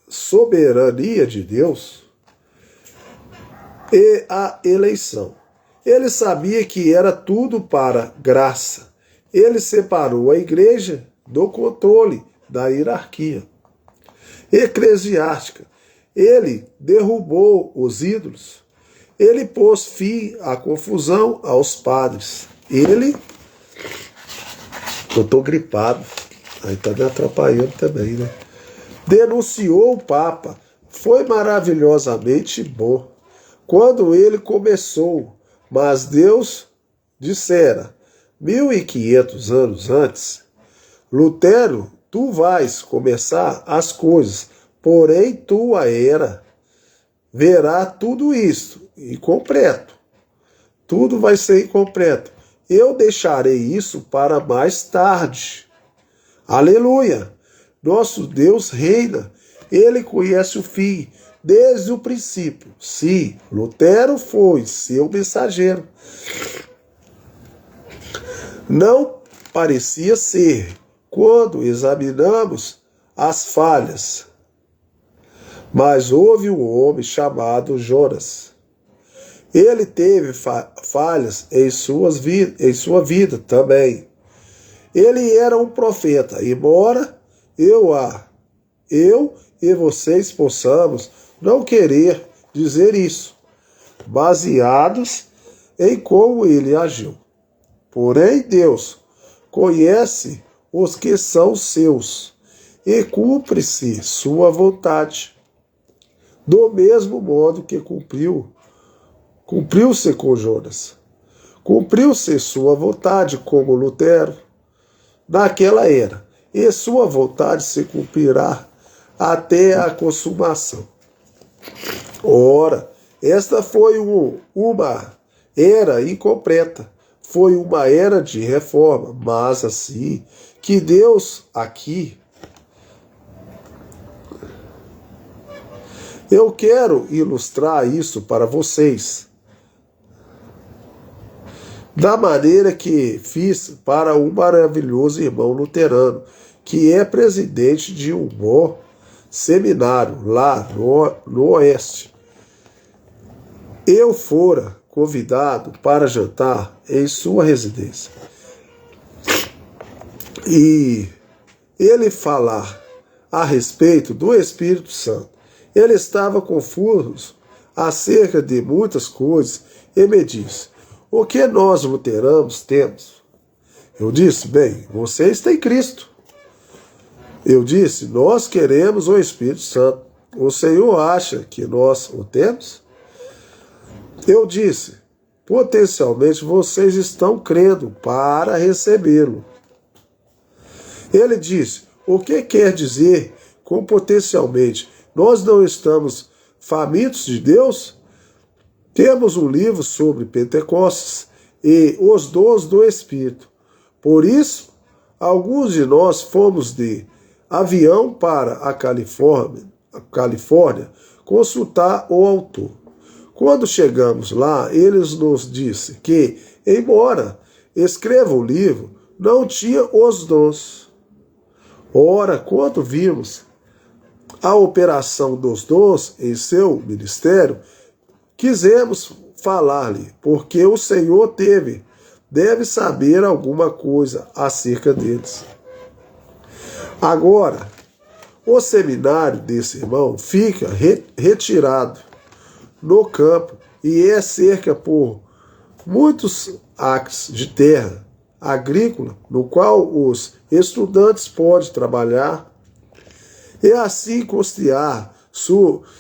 soberania de Deus e a eleição. Ele sabia que era tudo para graça. Ele separou a igreja do controle da hierarquia eclesiástica. Ele derrubou os ídolos. Ele pôs fim à confusão aos padres. Eu estou gripado. Aí tá me atrapalhando também, né? Denunciou o Papa. Foi maravilhosamente bom quando ele começou, mas Deus dissera, 1500 anos antes, Lutero, tu vais começar as coisas, porém tua era verá tudo isso incompleto. Tudo vai ser incompleto. Eu deixarei isso para mais tarde. Aleluia! Nosso Deus reina. Ele conhece o fim desde o princípio. Sim, Lutero foi seu mensageiro. Não parecia ser quando examinamos as falhas. Mas houve um homem chamado Jonas. Ele teve falhas em sua vida também. Ele era um profeta, embora eu e vocês possamos não querer dizer isso, baseados em como ele agiu. Porém, Deus conhece os que são seus e cumpre-se sua vontade, do mesmo modo que cumpriu-se com Jonas. Cumpriu-se sua vontade como Lutero naquela era, e sua vontade se cumprirá até a consumação. Ora, esta foi uma era incompleta, foi uma era de reforma, mas assim que Deus aqui. Eu quero ilustrar isso para vocês da maneira que fiz para um maravilhoso irmão luterano, que é presidente de um bom seminário lá no Oeste. Eu fora convidado para jantar em sua residência. E ele falar a respeito do Espírito Santo. Ele estava confuso acerca de muitas coisas e me disse, o que nós luteranos temos? Eu disse, bem, vocês têm Cristo. Eu disse, nós queremos o Espírito Santo. O Senhor acha que nós o temos? Eu disse, potencialmente vocês estão crendo para recebê-lo. Ele disse, o que quer dizer com potencialmente? Nós não estamos famintos de Deus? Temos um livro sobre Pentecostes e os dons do Espírito. Por isso, alguns de nós fomos de avião para a Califórnia consultar o autor. Quando chegamos lá, ele nos disse que, embora escreva o livro, não tinha os dons. Ora, quando vimos a operação dos dons em seu ministério, quisemos falar-lhe, porque o Senhor deve saber alguma coisa acerca deles. Agora, o seminário desse irmão fica retirado no campo e é cerca por muitos acres de terra agrícola, no qual os estudantes podem trabalhar e assim custear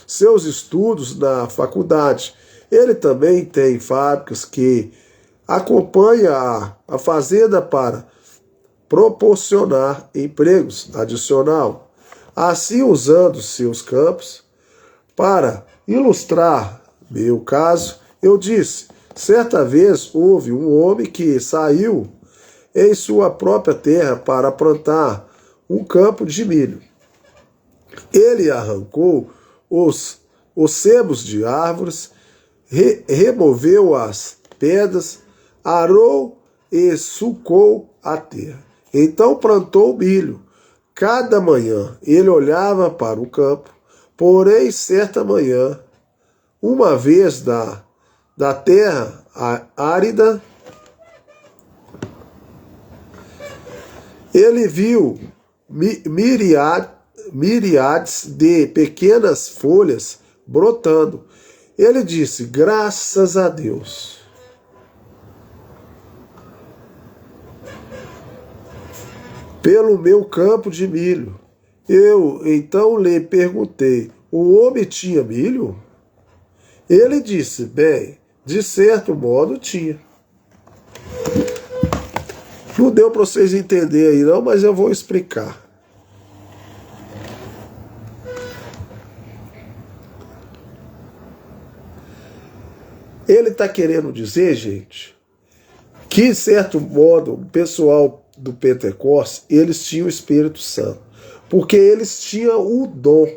seus estudos na faculdade. Ele também tem fábricas que acompanham a fazenda para proporcionar empregos adicional. Assim, usando seus campos para ilustrar meu caso, eu disse, certa vez houve um homem que saiu em sua própria terra para plantar um campo de milho. Ele arrancou os sebos de árvores, removeu as pedras, arou e sulcou a terra. Então plantou milho. Cada manhã ele olhava para o campo, porém certa manhã, uma vez da terra árida, ele viu miríades de pequenas folhas brotando. Ele disse, graças a Deus. pelo meu campo de milho. Eu então lhe perguntei, o homem tinha milho? Ele disse, bem, de certo modo tinha. Não deu para vocês entenderem aí não, mas eu vou explicar. Ele está querendo dizer, gente, que, de certo modo, o pessoal do Pentecostes, eles tinham o Espírito Santo. Porque eles tinham o dom.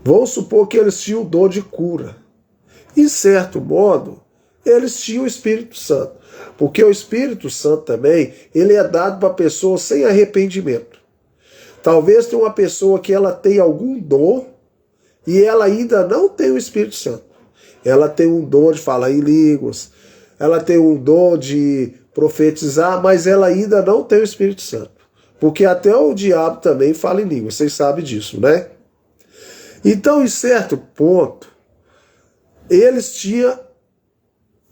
Vamos supor que eles tinham o dom de cura. Em certo modo, eles tinham o Espírito Santo. Porque o Espírito Santo também, ele é dado para pessoas sem arrependimento. Talvez tenha uma pessoa que ela tem algum dom e ela ainda não tem o Espírito Santo. Ela tem um dom de falar em línguas, ela tem um dom de profetizar, mas ela ainda não tem o Espírito Santo. Porque até o diabo também fala em línguas, vocês sabem disso, né? Então, em certo ponto, eles tinham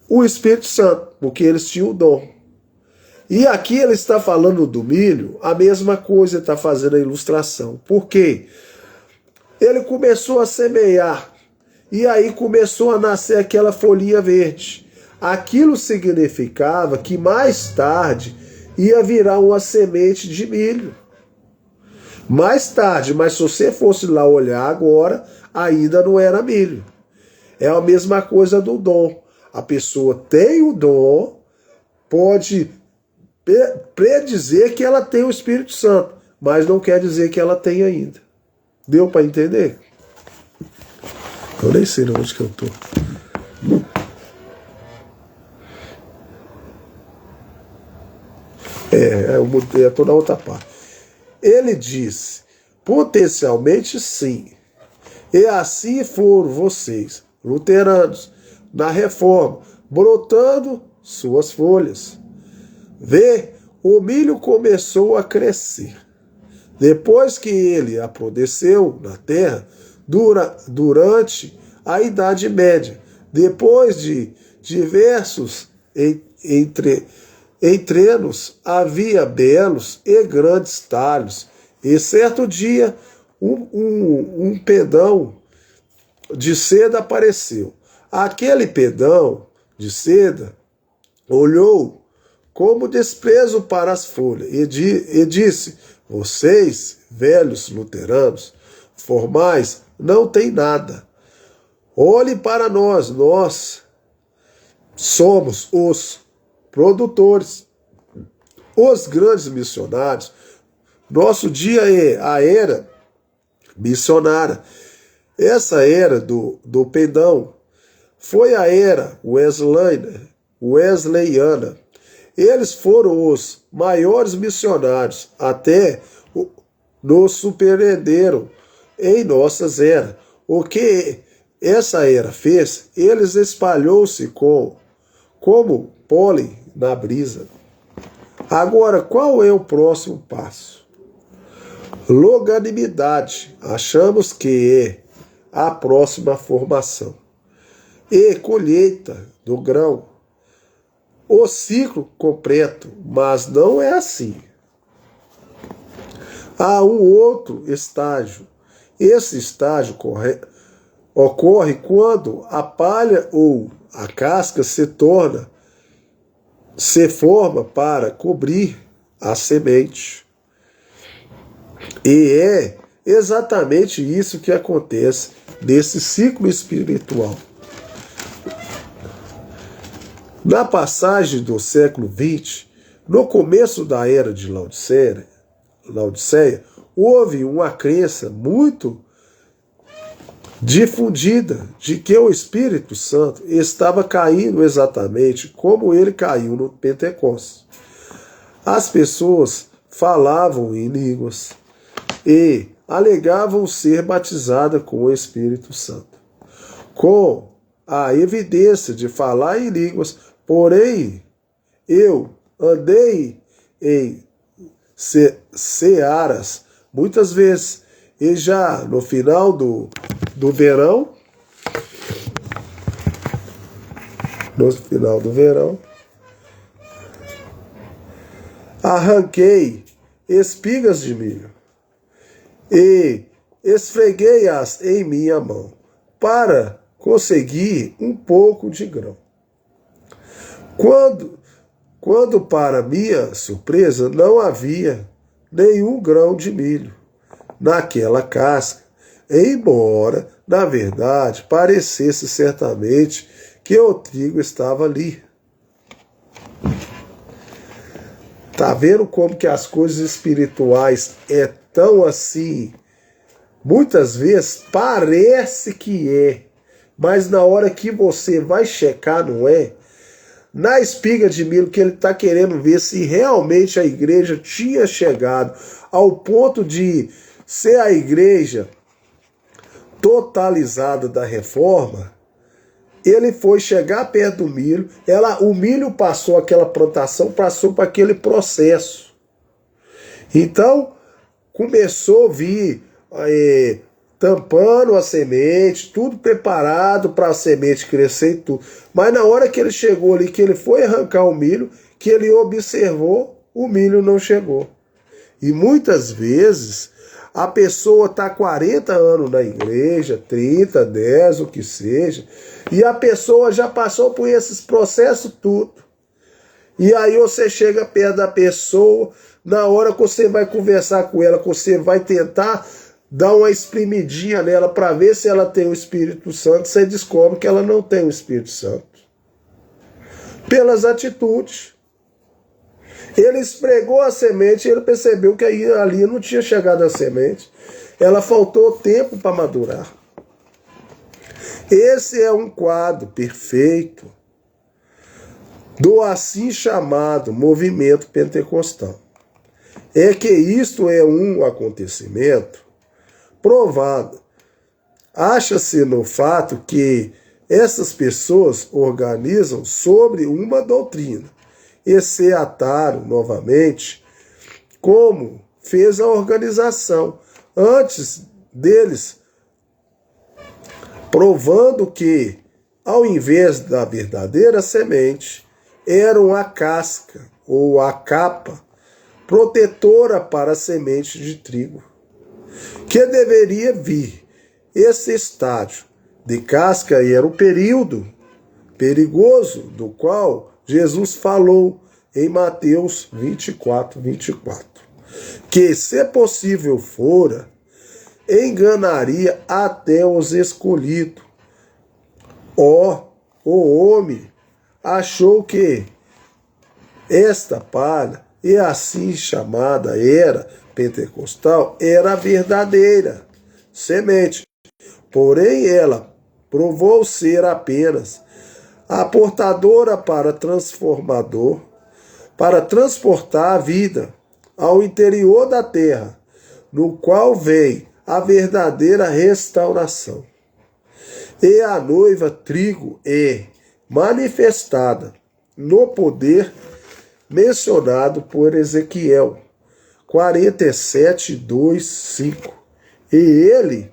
o Espírito Santo, porque eles tinham o dom. E aqui ele está falando do milho, a mesma coisa, ele está fazendo a ilustração. Por quê? Ele começou a semear, e aí começou a nascer aquela folhinha verde. Aquilo significava que mais tarde ia virar uma semente de milho. Mais tarde, mas se você fosse lá olhar agora, ainda não era milho. É a mesma coisa do dom. A pessoa tem o dom, pode predizer que ela tem o Espírito Santo, mas não quer dizer que ela tem ainda. Deu para entender? Eu nem sei onde que eu tô. Eu tô na outra parte. Ele disse, potencialmente sim. E assim foram vocês, luteranos, na reforma, brotando suas folhas. Vê, o milho começou a crescer. Depois que ele apodreceu na terra, durante a Idade Média, depois de diversos entrenos, havia belos e grandes talhos. E certo dia, um pedão de seda apareceu. Aquele pedão de seda olhou como desprezo para as folhas e disse, vocês, velhos luteranos, formais, não tem nada. Olhe para nós somos os produtores, os grandes missionários. Nosso dia é a era missionária. Essa era do pedão foi a era wesleyana. Eles foram os maiores missionários, até nos surpreenderam em nossas eras. O que essa era fez, eles espalhou-se como pólen na brisa. Agora, qual é o próximo passo? Longanimidade. Achamos que é a próxima formação. E colheita do grão. O ciclo completo, mas não é assim. Há um outro estágio. Esse estágio ocorre quando a palha ou a casca se forma para cobrir a semente. E é exatamente isso que acontece nesse ciclo espiritual. Na passagem do século XX, no começo da era de Laodiceia, houve uma crença muito difundida de que o Espírito Santo estava caindo exatamente como ele caiu no Pentecostes. As pessoas falavam em línguas e alegavam ser batizadas com o Espírito Santo, com a evidência de falar em línguas. Porém, eu andei em searas muitas vezes, e já no final do verão, arranquei espigas de milho, e esfreguei-as em minha mão, para conseguir um pouco de grão. Quando para minha surpresa, não havia nenhum grão de milho naquela casca, embora, na verdade, parecesse certamente que o trigo estava ali. Tá vendo como que as coisas espirituais é tão assim? Muitas vezes parece que é, mas na hora que você vai checar, não é. Na espiga de milho, que ele está querendo ver se realmente a igreja tinha chegado ao ponto de ser a igreja totalizada da reforma. Ele foi chegar perto do milho, o milho passou aquela plantação, passou para aquele processo. Então, começou a vir tampando a semente, tudo preparado para a semente crescer e tudo. Mas na hora que ele chegou ali, que ele foi arrancar o milho, que ele observou, o milho não chegou. E muitas vezes a pessoa está 40 anos na igreja, 30, 10, o que seja, e a pessoa já passou por esses processos tudo. E aí você chega perto da pessoa, na hora que você vai conversar com ela, que você vai tentar dar uma espremidinha nela para ver se ela tem o Espírito Santo, você descobre que ela não tem o Espírito Santo. Pelas atitudes. Ele esfregou a semente e ele percebeu que ali não tinha chegado a semente. Ela faltou tempo para madurar. Esse é um quadro perfeito do assim chamado movimento pentecostal. É que isto é um acontecimento provado. Acha-se no fato que essas pessoas organizam sobre uma doutrina e se ataram novamente, como fez a organização antes deles, provando que, ao invés da verdadeira semente, eram a casca ou a capa protetora para a semente de trigo, que deveria vir. Esse estágio de casca era o período perigoso do qual Jesus falou em Mateus 24, 24. Que, se possível fora, enganaria até os escolhidos. O homem achou que esta palha, e assim chamada era pentecostal, era a verdadeira semente. Porém, ela provou ser apenas a portadora para transportar a vida ao interior da terra, no qual vem a verdadeira restauração. E a noiva trigo é manifestada no poder mencionado por Ezequiel 47, 2, 5. E ele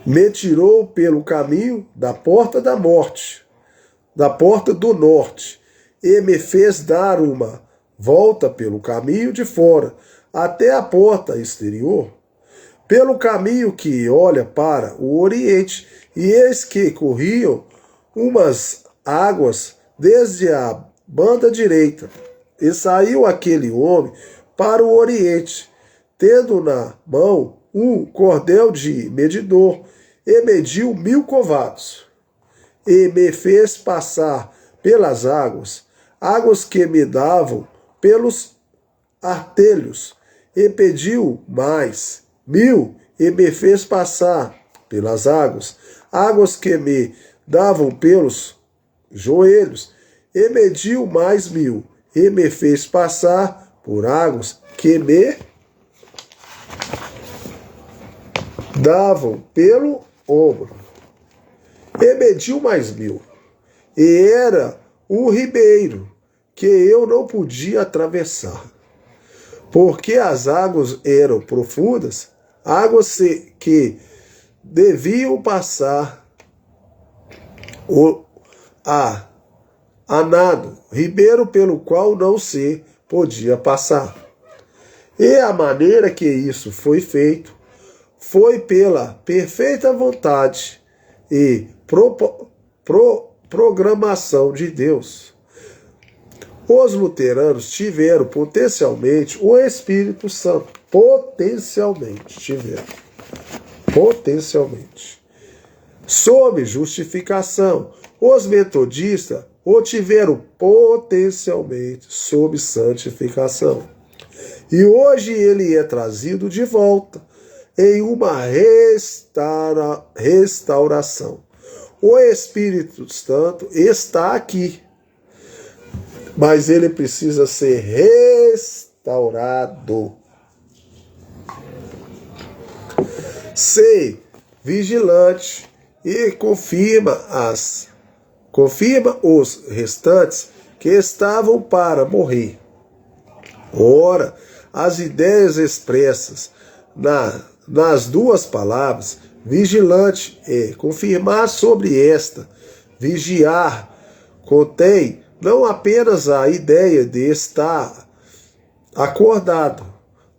me tirou pelo caminho da porta da morte, da porta do norte, e me fez dar uma volta pelo caminho de fora, até a porta exterior, pelo caminho que olha para o oriente, e eis que corriam umas águas desde a banda direita, e saiu aquele homem para o oriente, tendo na mão um cordel de medidor, e mediu 1000 covados, e me fez passar pelas águas que me davam pelos artelhos, e pediu mais 1000, e me fez passar pelas águas que me davam pelos joelhos, e mediu mais 1000, e me fez passar por águas que me davam pelo ombro, e mediu mais 1000, e era um ribeiro que eu não podia atravessar, porque as águas eram profundas, águas que deviam passar a nado, ribeiro pelo qual não se podia passar. E a maneira que isso foi feito foi pela perfeita vontade e programação de Deus. Os luteranos tiveram potencialmente o Espírito Santo. Potencialmente. Sob justificação. Os metodistas o tiveram potencialmente sob santificação. E hoje ele é trazido de volta em uma restauração. O Espírito Santo está aqui, mas ele precisa ser restaurado. Sei vigilante e confirma os restantes que estavam para morrer. Ora, as ideias expressas nas duas palavras, vigilante e confirmar sobre esta, vigiar, contém não apenas a ideia de estar acordado,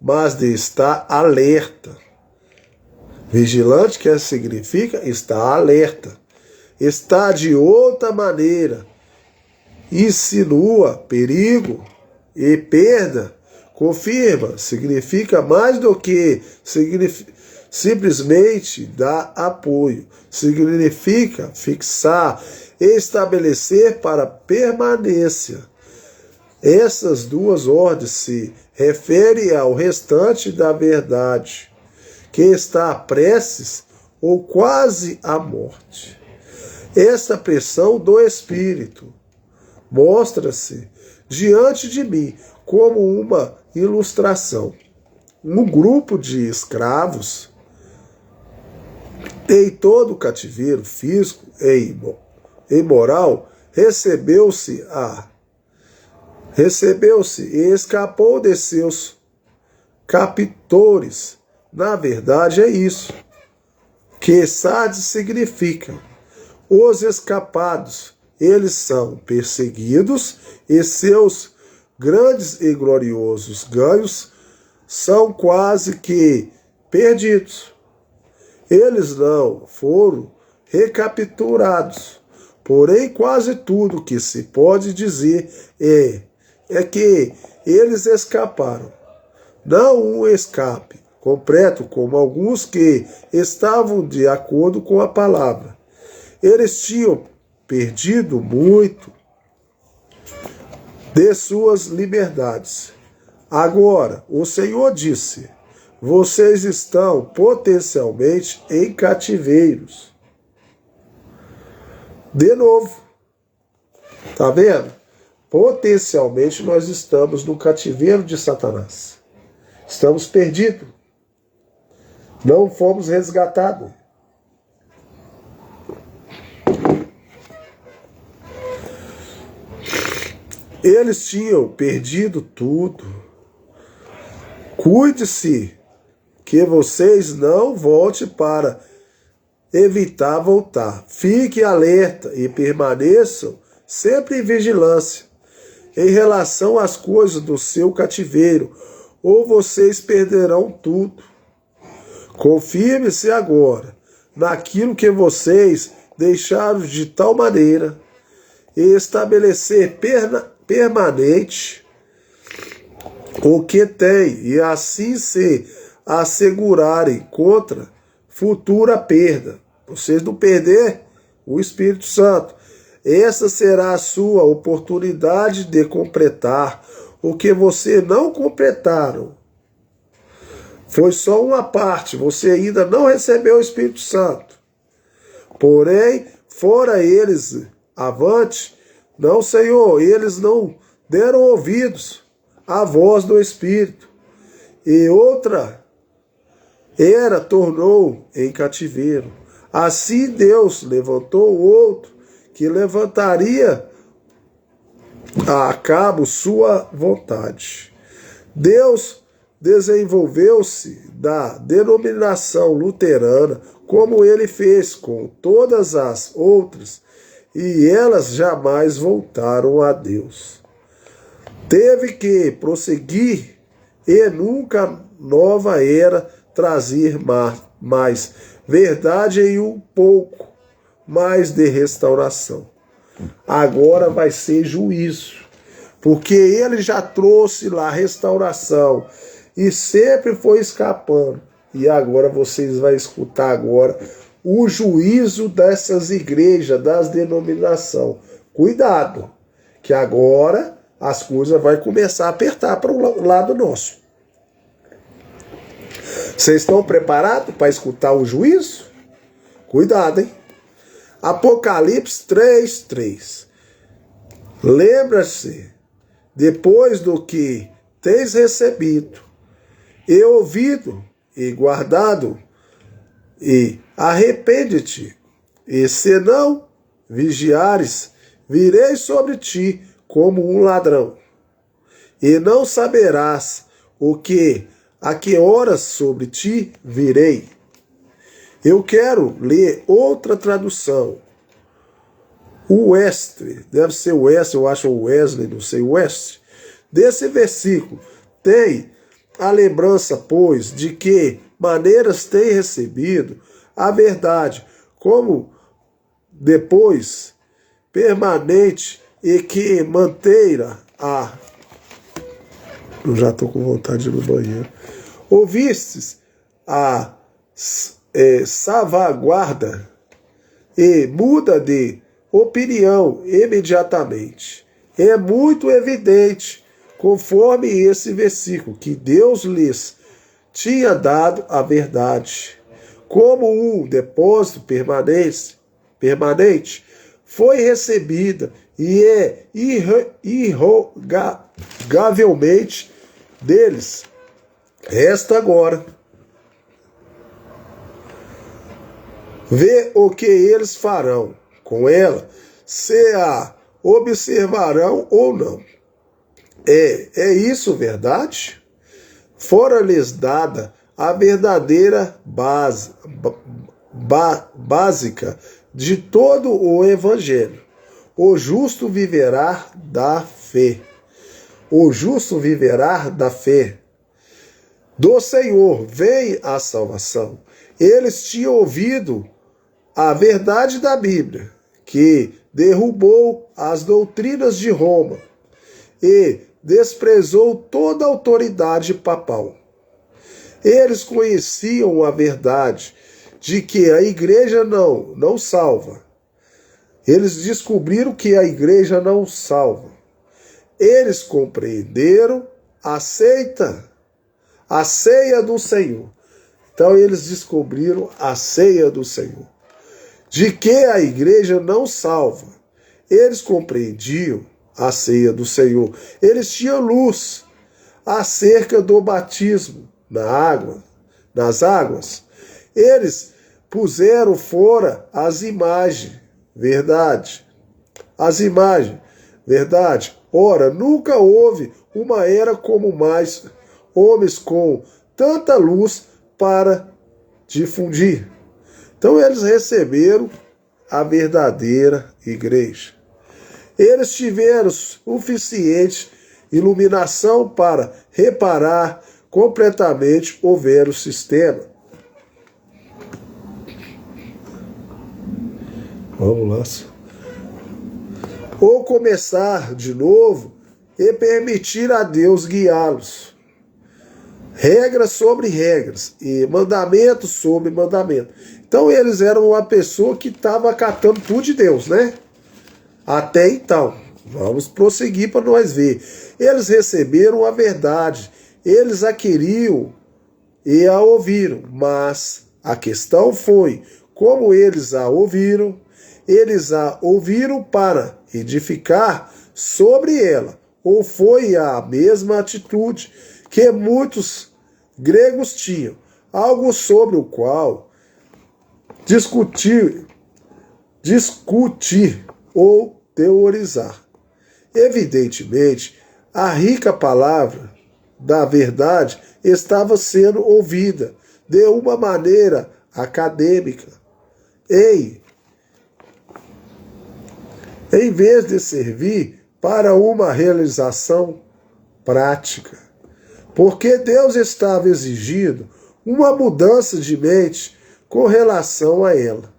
mas de estar alerta. Vigilante, que significa estar alerta. Está de outra maneira, insinua perigo e perda. Confirma, significa mais do que simplesmente dar apoio. Significa fixar, estabelecer para permanência. Essas duas ordens se referem ao restante da verdade, que está prestes ou quase à morte. Esta pressão do Espírito mostra-se diante de mim como uma ilustração. Um grupo de escravos em todo o cativeiro físico e moral recebeu-se e escapou de seus captores. Na verdade é isso que Sardes significa. Os escapados, eles são perseguidos e seus grandes e gloriosos ganhos são quase que perdidos. Eles não foram recapturados, porém quase tudo que se pode dizer é que eles escaparam. Não um escape completo como alguns que estavam de acordo com a palavra. Eles tinham perdido muito de suas liberdades. Agora, o Senhor disse: vocês estão potencialmente em cativeiros. De novo, tá vendo? Potencialmente nós estamos no cativeiro de Satanás. Estamos perdidos. Não fomos resgatados. Eles tinham perdido tudo. Cuide-se que vocês não voltem para evitar voltar. Fique alerta e permaneçam sempre em vigilância em relação às coisas do seu cativeiro, ou vocês perderão tudo. Confirme-se agora naquilo que vocês deixaram de tal maneira e estabelecer permanente o que tem, e assim se assegurarem contra futura perda. Vocês não perder o Espírito Santo. Essa será a sua oportunidade de completar o que você não completaram. Foi só uma parte, você ainda não recebeu o Espírito Santo. Porém, fora eles avante, não, Senhor, eles não deram ouvidos à voz do Espírito. E outra era tornou em cativeiro. Assim Deus levantou outro que levantaria a cabo sua vontade. Deus desenvolveu-se da denominação luterana, como ele fez com todas as outras, e elas jamais voltaram a Deus. teve que prosseguir e nunca nova era trazer mais verdade e um pouco mais de restauração. Agora vai ser juízo, porque ele já trouxe lá restauração e sempre foi escapando. E agora vocês vão escutar agora o juízo dessas igrejas, das denominações. Cuidado, que agora as coisas vão começar a apertar para o lado nosso. Vocês estão preparados para escutar o juízo? Cuidado, hein? Apocalipse 3:3. Lembra-se, depois do que tens recebido, e ouvido, e guardado, e arrepende-te, e se não vigiares, virei sobre ti como um ladrão, e não saberás a que horas sobre ti virei. Eu quero ler outra tradução. O Wesley, deve ser o Wesley, eu acho o Wesley, não sei, o Wesley. Desse versículo tem a lembrança, pois, de que maneiras tem recebido a verdade, como depois permanente e que manteira a... Eu já estou com vontade de ir no banheiro. Ouvistes a salvaguarda e muda de opinião imediatamente. É muito evidente, conforme esse versículo, que Deus lhes tinha dado a verdade. Como um depósito permanente foi recebida e é irrogavelmente deles. Resta agora ver o que eles farão com ela, se a observarão ou não. É isso verdade? Fora-lhes dada a verdadeira básica de todo o evangelho. O justo viverá da fé. O justo viverá da fé. Do Senhor vem a salvação. Eles tinham ouvido a verdade da Bíblia, que derrubou as doutrinas de Roma e desprezou toda a autoridade papal. Eles conheciam a verdade de que a igreja não salva. Eles descobriram que a igreja não salva. Eles compreenderam a ceia do Senhor. Então eles descobriram a ceia do Senhor. De que a igreja não salva. Eles compreendiam a ceia do Senhor. Eles tinham luz acerca do batismo nas águas. Eles puseram fora as imagens, verdade. As imagens, verdade. Ora, nunca houve uma era como mais homens com tanta luz para difundir. Então eles receberam a verdadeira igreja. Eles tiveram suficiente iluminação para reparar completamente o velho sistema. Vamos lá. Ou começar de novo e permitir a Deus guiá-los. Regras sobre regras e mandamentos sobre mandamentos. Então eles eram uma pessoa que estava acatando tudo de Deus, né? Até então. Vamos prosseguir para nós ver. Eles receberam a verdade. Eles a queriam e a ouviram. Mas a questão foi, como eles a ouviram para edificar sobre ela. Ou foi a mesma atitude que muitos gregos tinham, algo sobre o qual discutir ou teorizar. Evidentemente, a rica palavra da verdade estava sendo ouvida de uma maneira acadêmica. Em vez de servir para uma realização prática. Porque Deus estava exigindo uma mudança de mente com relação a ela.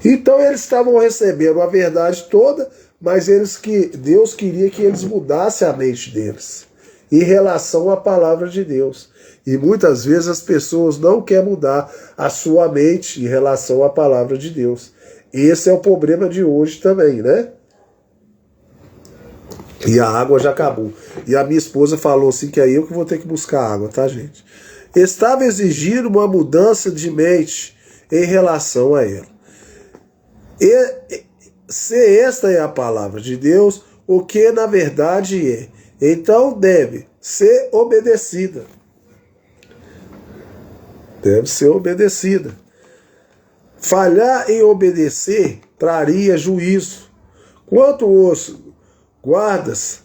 Então eles estavam recebendo a verdade toda, mas Deus queria que eles mudassem a mente deles em relação à palavra de Deus. E muitas vezes as pessoas não querem mudar a sua mente em relação à palavra de Deus. Esse é o problema de hoje também, né? E a água já acabou. E a minha esposa falou assim que é eu que vou ter que buscar água, tá, gente? Estava exigindo uma mudança de mente em relação a ela. E se esta é a palavra de Deus, o que na verdade é, então deve ser obedecida. Deve ser obedecida. Falhar em obedecer traria juízo. Quanto os guardas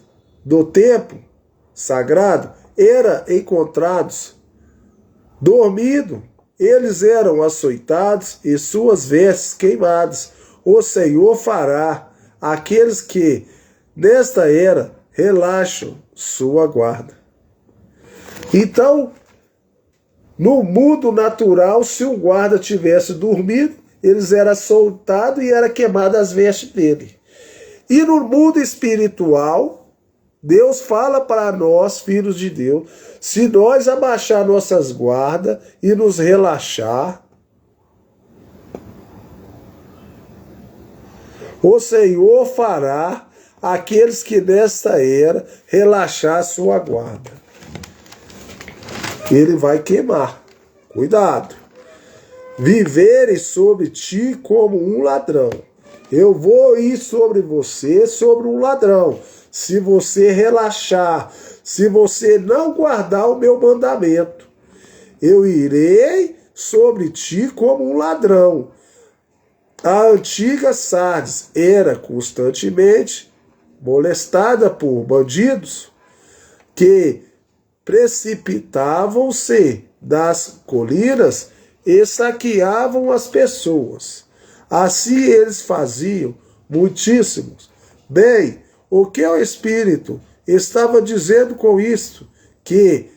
do templo sagrado eram encontrados dormindo, eles eram açoitados e suas vestes queimadas. O Senhor fará aqueles que nesta era relaxam sua guarda. Então, no mundo natural, se um guarda tivesse dormido, eles eram soltados e era queimado as vestes dele. E no mundo espiritual, Deus fala para nós, filhos de Deus, se nós abaixar nossas guardas e nos relaxar, o Senhor fará aqueles que nesta era relaxar sua guarda. Ele vai queimar. Cuidado. Viverem sobre ti como um ladrão. Eu vou ir sobre você, sobre um ladrão. Se você relaxar, se você não guardar o meu mandamento, eu irei sobre ti como um ladrão. A antiga Sardes era constantemente molestada por bandidos que precipitavam-se das colinas e saqueavam as pessoas. Assim eles faziam muitíssimos. Bem, o que o Espírito estava dizendo com isto? Que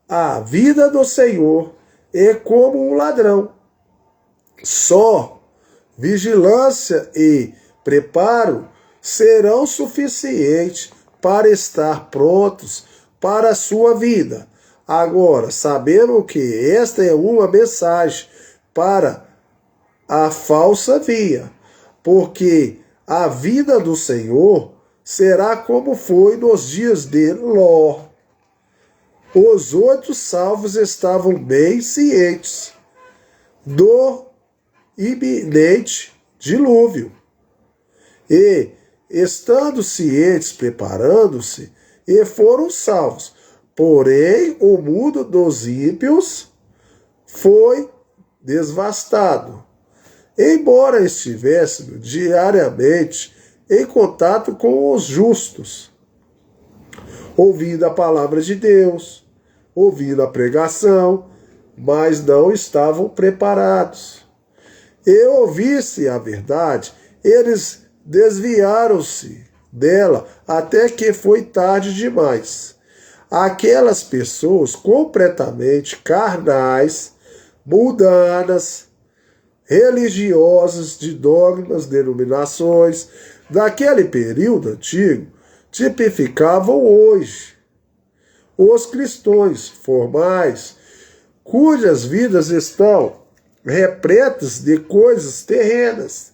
a vida do Senhor é como um ladrão. Só vigilância e preparo serão suficientes para estar prontos para a sua vida. Agora, sabendo que esta é uma mensagem para a falsa via, porque a vida do Senhor será como foi nos dias de Ló. Os 8 salvos estavam bem cientes do iminente dilúvio. E, estando cientes, preparando-se, e foram salvos. Porém, o mundo dos ímpios foi devastado. Embora estivéssemos diariamente em contato com os justos, ouvindo a palavra de Deus, ouvindo a pregação, mas não estavam preparados. E ouvisse a verdade, eles desviaram-se dela até que foi tarde demais. Aquelas pessoas completamente carnais, mundanas, religiosas de dogmas, denominações, daquele período antigo, tipificavam hoje os cristãos formais, cujas vidas estão repletas de coisas terrenas.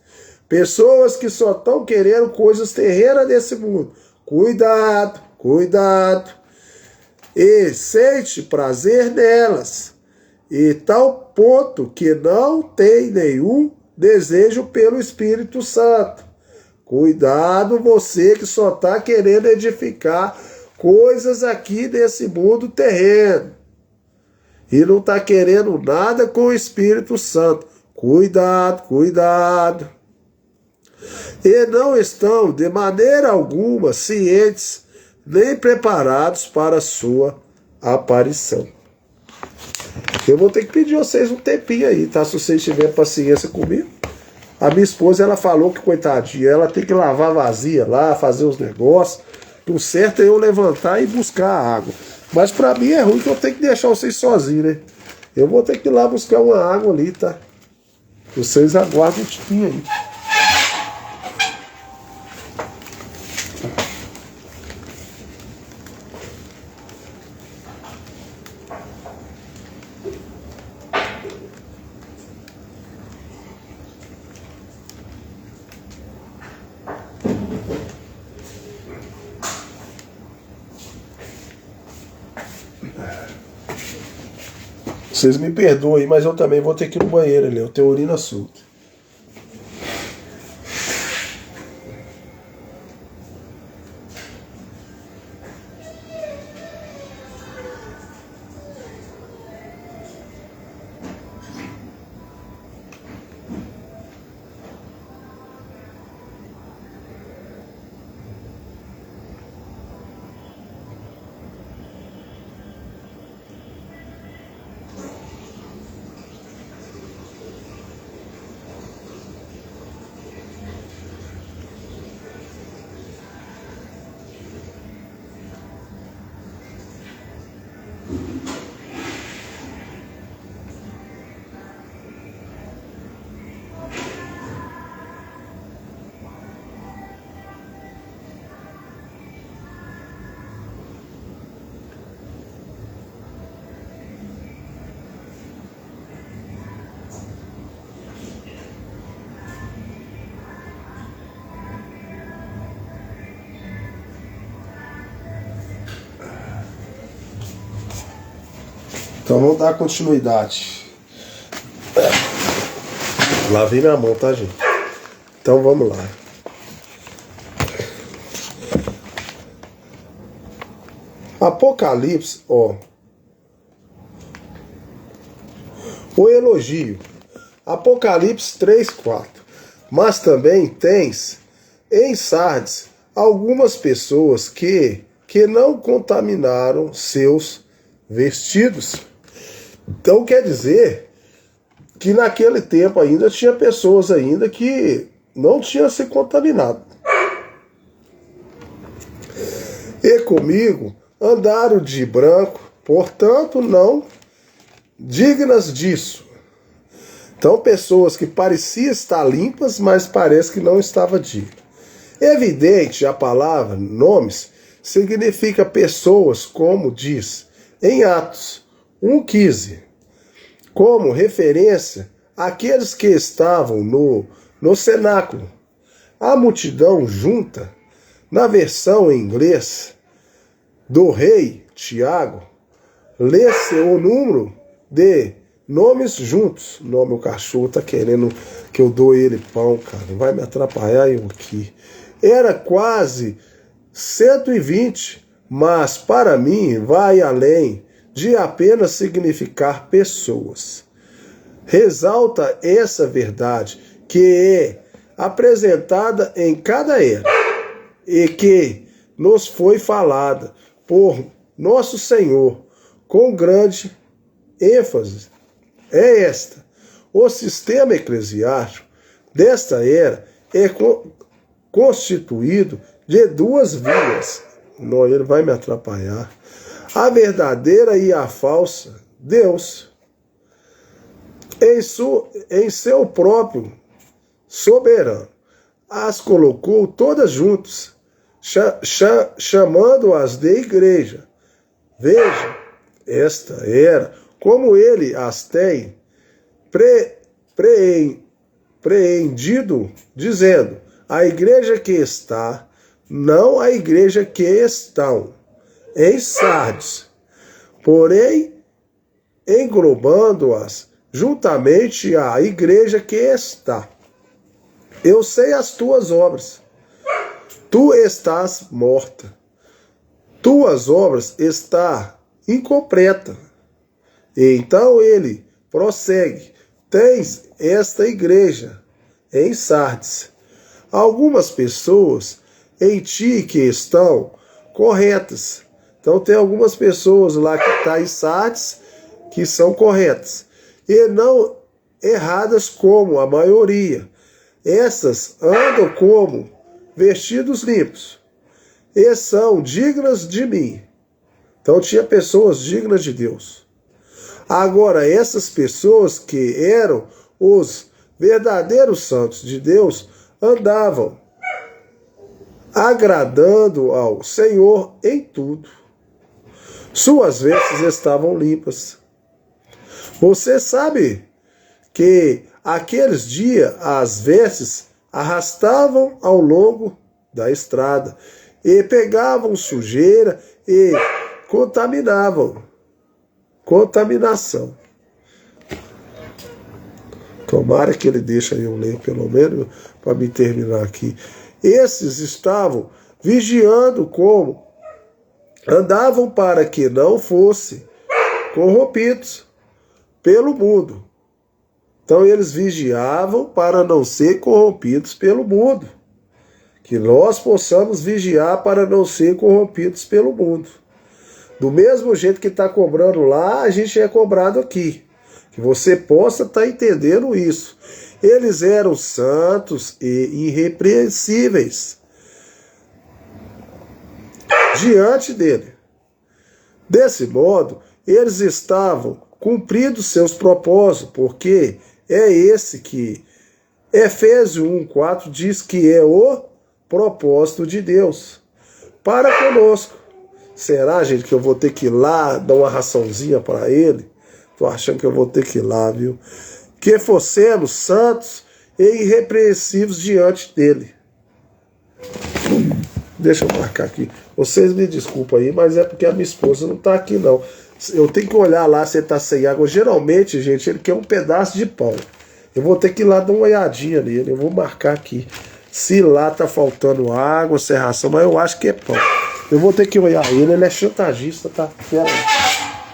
Pessoas que só estão querendo coisas terrenas desse mundo. Cuidado, cuidado. E sente prazer nelas. E tal ponto que não tem nenhum desejo pelo Espírito Santo. Cuidado você que só está querendo edificar coisas aqui nesse mundo terreno. E não está querendo nada com o Espírito Santo. Cuidado, cuidado. E não estão de maneira alguma cientes nem preparados para a sua aparição. Eu vou ter que pedir a vocês um tempinho aí, tá? Se vocês tiverem paciência comigo. A minha esposa, ela falou que, coitadinha, ela tem que lavar vazia lá, fazer os negócios. O certo é eu levantar e buscar a água. Mas pra mim é ruim que eu tenho que deixar vocês sozinhos, né? Eu vou ter que ir lá buscar uma água ali, tá? Vocês aguardam um tiquinho aí. Vocês me perdoem, mas eu também vou ter que ir no banheiro ali. Eu tenho urina solta. Então vamos dar continuidade. Lavei minha mão, tá, gente? Então vamos lá. Apocalipse, ó. O elogio. Apocalipse 3:4. Mas também tens em Sardes algumas pessoas que não contaminaram seus vestidos. Então quer dizer que naquele tempo ainda tinha pessoas ainda que não tinham se contaminado. E comigo andaram de branco, portanto não dignas disso. Então pessoas que pareciam estar limpas, mas parece que não estava digna. Evidente, a palavra nomes significa pessoas, como diz em Atos 1:15, como referência àqueles que estavam no cenáculo. A multidão junta, na versão em inglês do rei Tiago, lê-se o número de nomes juntos. Não, meu cachorro tá querendo que eu dou ele pão, cara. Vai me atrapalhar eu aqui. Era quase 120, mas para mim vai além de apenas significar pessoas. Ressalta essa verdade que é apresentada em cada era e que nos foi falada por nosso Senhor com grande ênfase. É esta: o sistema eclesiástico desta era é constituído de duas vias. Não, ele vai me atrapalhar. A verdadeira e a falsa Deus, em seu próprio soberano, as colocou todas juntas, chamando-as de igreja. Veja, esta era como ele as tem preendido, dizendo: a igreja que está, não a igreja que estão em Sardes, porém englobando-as juntamente à igreja que está. Eu sei as tuas obras. Tu estás morta. Tuas obras estão incompleta. E então ele prossegue: tens esta igreja em Sardes algumas pessoas em ti que estão corretas. Então tem algumas pessoas lá que estão em Sardes que são corretas e não erradas como a maioria. Essas andam como vestidos limpos. e são dignas de mim. Então tinha pessoas dignas de Deus. Agora, essas pessoas que eram os verdadeiros santos de Deus andavam agradando ao Senhor em tudo. Suas vestes estavam limpas. Você sabe que aqueles dias as vestes arrastavam ao longo da estrada e pegavam sujeira e contaminavam. Contaminação. Tomara que ele deixe eu ler pelo menos para me terminar aqui. Esses estavam vigiando como andavam para que não fossem corrompidos pelo mundo. Então eles vigiavam para não ser corrompidos pelo mundo. Que nós possamos vigiar para não ser corrompidos pelo mundo. Do mesmo jeito que está cobrando lá, a gente é cobrado aqui. Que você possa estar entendendo isso. Eles eram santos e irrepreensíveis diante dele. Desse modo, eles estavam cumprindo seus propósitos, porque é esse que Efésios 1:4 diz que é o propósito de Deus para conosco. Será, gente, que eu vou ter que ir lá dar uma raçãozinha para ele? Tô achando que eu vou ter que ir lá, viu? Que fossemos santos e irrepreensíveis diante dele. Deixa eu marcar aqui. Vocês me desculpem aí, mas é porque a minha esposa não tá aqui, não. Eu tenho que olhar lá se ele tá sem água. Geralmente, gente, ele quer um pedaço de pão. Eu vou ter que ir lá dar uma olhadinha nele. Eu vou marcar aqui. Se lá tá faltando água, se é ração, mas eu acho que é pão. Eu vou ter que olhar ele é chantagista, tá? Pera aí.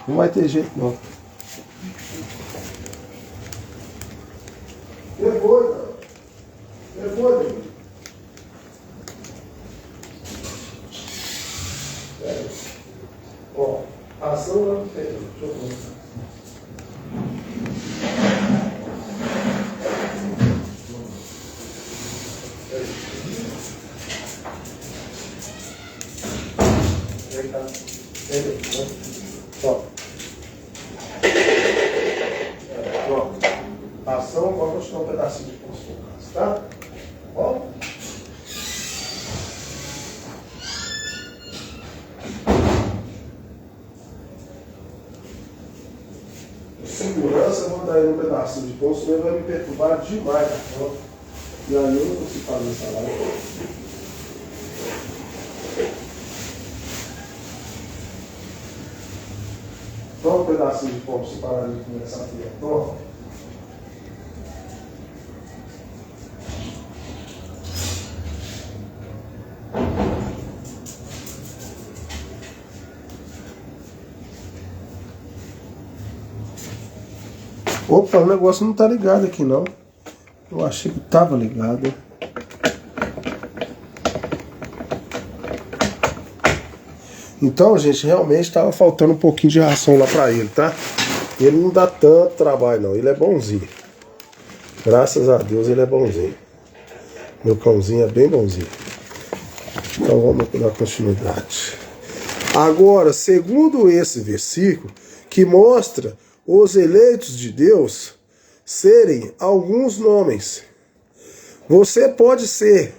Não vai ter jeito, não. Eu vou, ó, ação lá no peito. Deixa eu mostrar. Ó. Pronto. Ação, agora vou te dar um pedacinho de pão, tá? Ó. Segurança, eu vou dar ele um pedacinho de pão, senão ele vai me perturbar demais. Ó. E aí eu não consigo fazer essa live. Toma um pedacinho de pão para você parar de comer essa filha. Toma. Opa, o negócio não tá ligado aqui não. Eu achei que tava ligado. Então, gente, realmente estava faltando um pouquinho de ração lá pra ele, tá? Ele não dá tanto trabalho não, ele é bonzinho. Graças a Deus ele é bonzinho. Meu cãozinho é bem bonzinho. Então vamos dar continuidade. Agora, segundo esse versículo, que mostra os eleitos de Deus serem alguns nomes. Você pode ser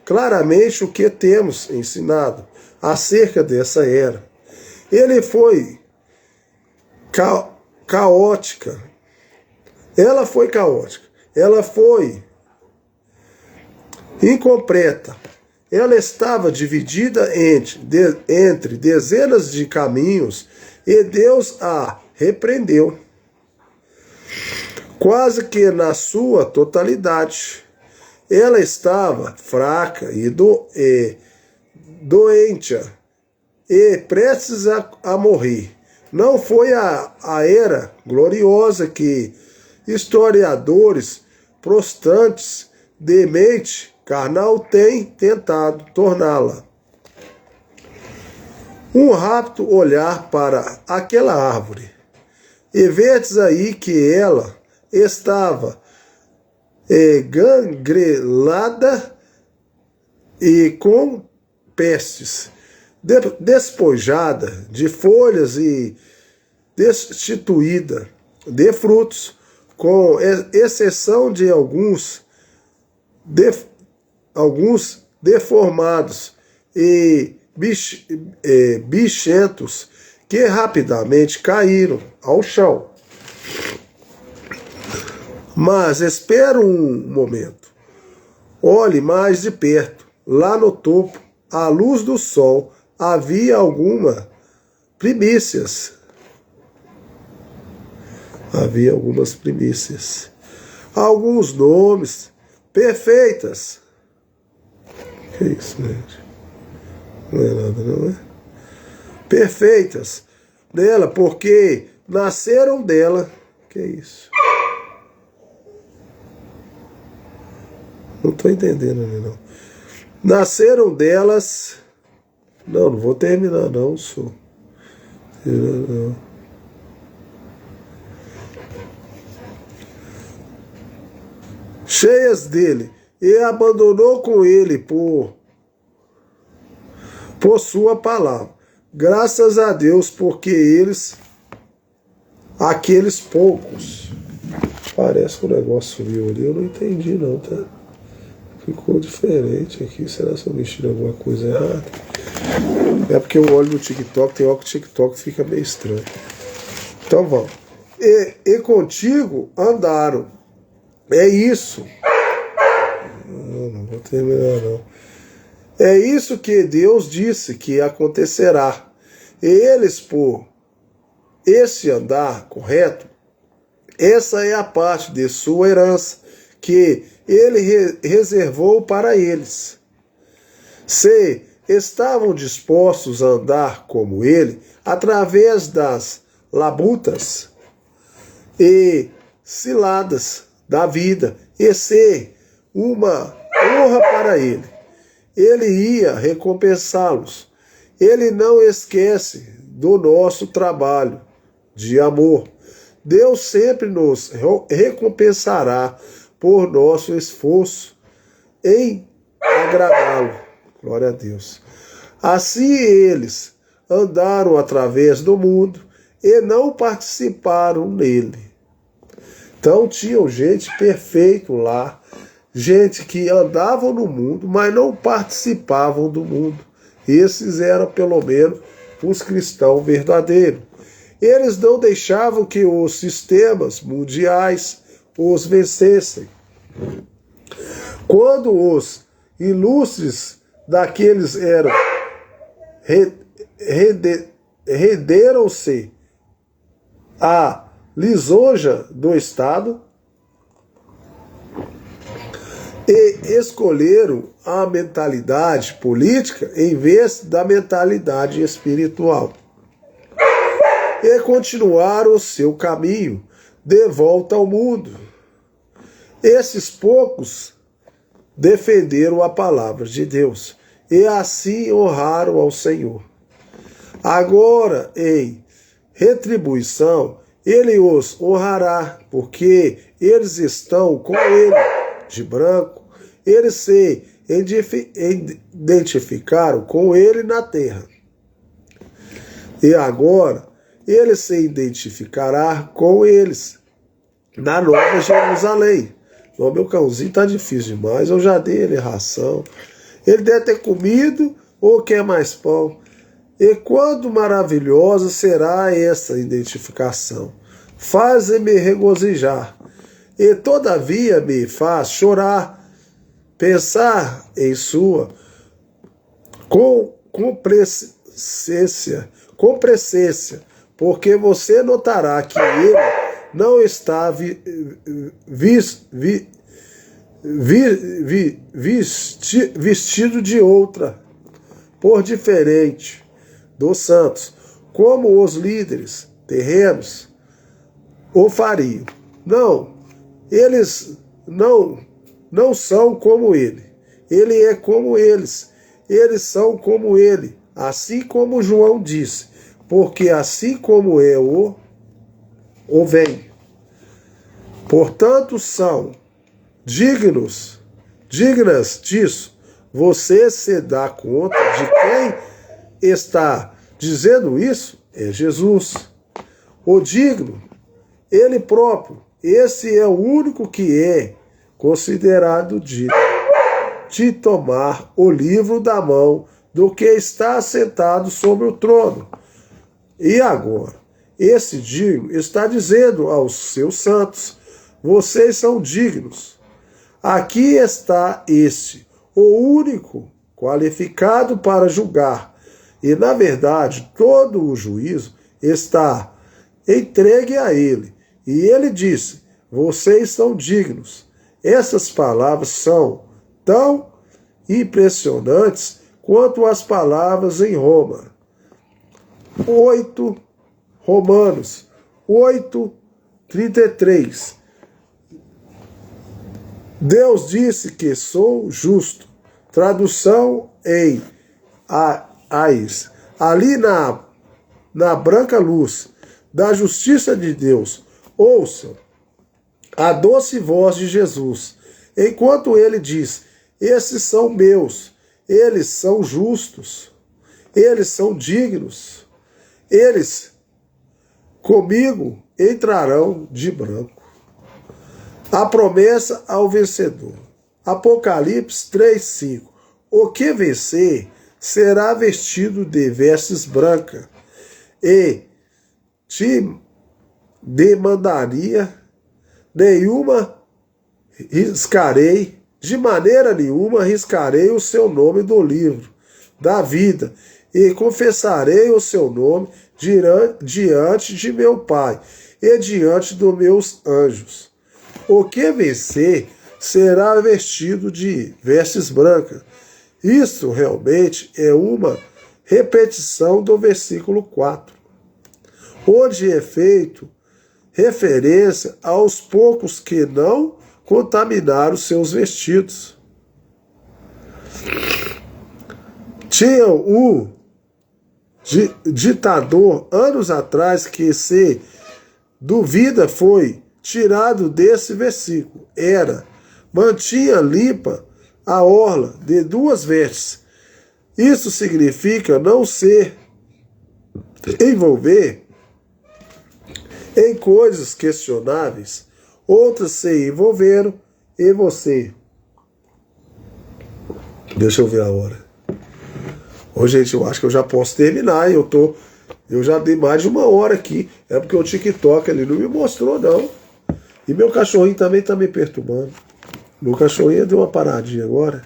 claramente o que temos ensinado acerca dessa era. Ele foi caótica. Ela foi caótica. Ela foi incompleta. Ela estava dividida entre dezenas de caminhos e Deus a repreendeu, quase que na sua totalidade. Ela estava fraca e doente e prestes a morrer. Não foi a era gloriosa que historiadores protestantes de mente carnal têm tentado torná-la. Um rápido olhar para aquela árvore e vedes aí que ela estava gangrelada e com pestes, despojada de folhas e destituída de frutos, com exceção de alguns deformados e bichentos que rapidamente caíram ao chão. Mas espera um momento. Olhe mais de perto. Lá no topo, à luz do sol, havia algumas primícias. Havia algumas primícias. Alguns nomes perfeitas. Que isso, gente? Não é nada, não é? Perfeitas dela, porque nasceram dela. Que isso? Não estou entendendo, não. Nasceram delas. Não vou terminar, não, sou. Não. Cheias dele, e abandonou com ele por sua palavra. Graças a Deus, porque aqueles poucos, parece que o negócio subiu ali, eu não entendi não, tá? Ficou diferente aqui, será que eu mexi em alguma coisa errada? É porque eu olho no TikTok, tem hora que o TikTok fica meio estranho. Então vamos. E contigo andaram. É isso. Não vou terminar não. É isso que Deus disse que acontecerá. E eles, por esse andar correto, essa é a parte de sua herança que ele reservou para eles. Se estavam dispostos a andar como ele, através das labutas e ciladas da vida, e ser uma honra para ele, ele ia recompensá-los. Ele não esquece do nosso trabalho de amor. Deus sempre nos recompensará por nosso esforço em agradá-lo. Glória a Deus. Assim eles andaram através do mundo e não participaram nele. Então tinham gente perfeita lá, gente que andavam no mundo, mas não participavam do mundo. Esses eram pelo menos os cristãos verdadeiros. Eles não deixavam que os sistemas mundiais os vencessem. Quando os ilustres daqueles eram renderam-se à lisonja do Estado e escolheram a mentalidade política em vez da mentalidade espiritual. E continuaram o seu caminho de volta ao mundo. Esses poucos defenderam a palavra de Deus e assim honraram ao Senhor. Agora, em retribuição, ele os honrará, porque eles estão com ele de branco. Eles se identificaram com ele na terra. E agora, ele se identificará com eles na Nova Jerusalém. O meu cãozinho tá difícil demais, eu já dei ele ração. Ele deve ter comido ou quer mais pão. E quando maravilhosa será essa identificação. Faz-me regozijar, e todavia me faz chorar, pensar em sua compreensência, porque você notará que ele não está vestido de outra, por diferente dos santos, como os líderes terrenos o fariam. Não, eles não são como ele. Ele é como eles. Eles são como ele, assim como João disse, porque assim como é o vem. Portanto, são dignas disso. você se dá conta de quem está dizendo isso? É Jesus, o digno, ele próprio. Esse é o único que é considerado digno de tomar o livro da mão do que está sentado sobre o trono. E agora, esse digno está dizendo aos seus santos: vocês são dignos. Aqui está este, o único qualificado para julgar. E, na verdade, todo o juízo está entregue a ele. E ele disse: vocês são dignos. Essas palavras são tão impressionantes quanto as palavras em Romanos 8:33. Deus disse que sou justo. Tradução em Ais. Ali na branca luz da justiça de Deus, ouçam a doce voz de Jesus, enquanto ele diz: esses são meus, eles são justos, eles são dignos, eles comigo entrarão de branco. A promessa ao vencedor. Apocalipse 3:5. O que vencer será vestido de vestes brancas, e te demandaria nenhuma riscarei, de maneira nenhuma riscarei o seu nome do livro da vida, e confessarei o seu nome diante de meu Pai e diante dos meus anjos. O que vencer será vestido de vestes brancas. Isso realmente é uma repetição do versículo 4, onde é feito referência aos poucos que não contaminaram seus vestidos. Tinha um ditador anos atrás que, se duvida, foi tirado desse versículo. Mantinha limpa a orla de duas vestes. Isso significa não se envolver em coisas questionáveis. Outras se envolveram em você. Deixa eu ver a hora. Ô, gente, eu acho que eu já posso terminar. Eu já dei mais de 1 hora aqui. É porque o TikTok ali não me mostrou, não. E meu cachorrinho também tá me perturbando. Meu cachorrinho deu uma paradinha agora.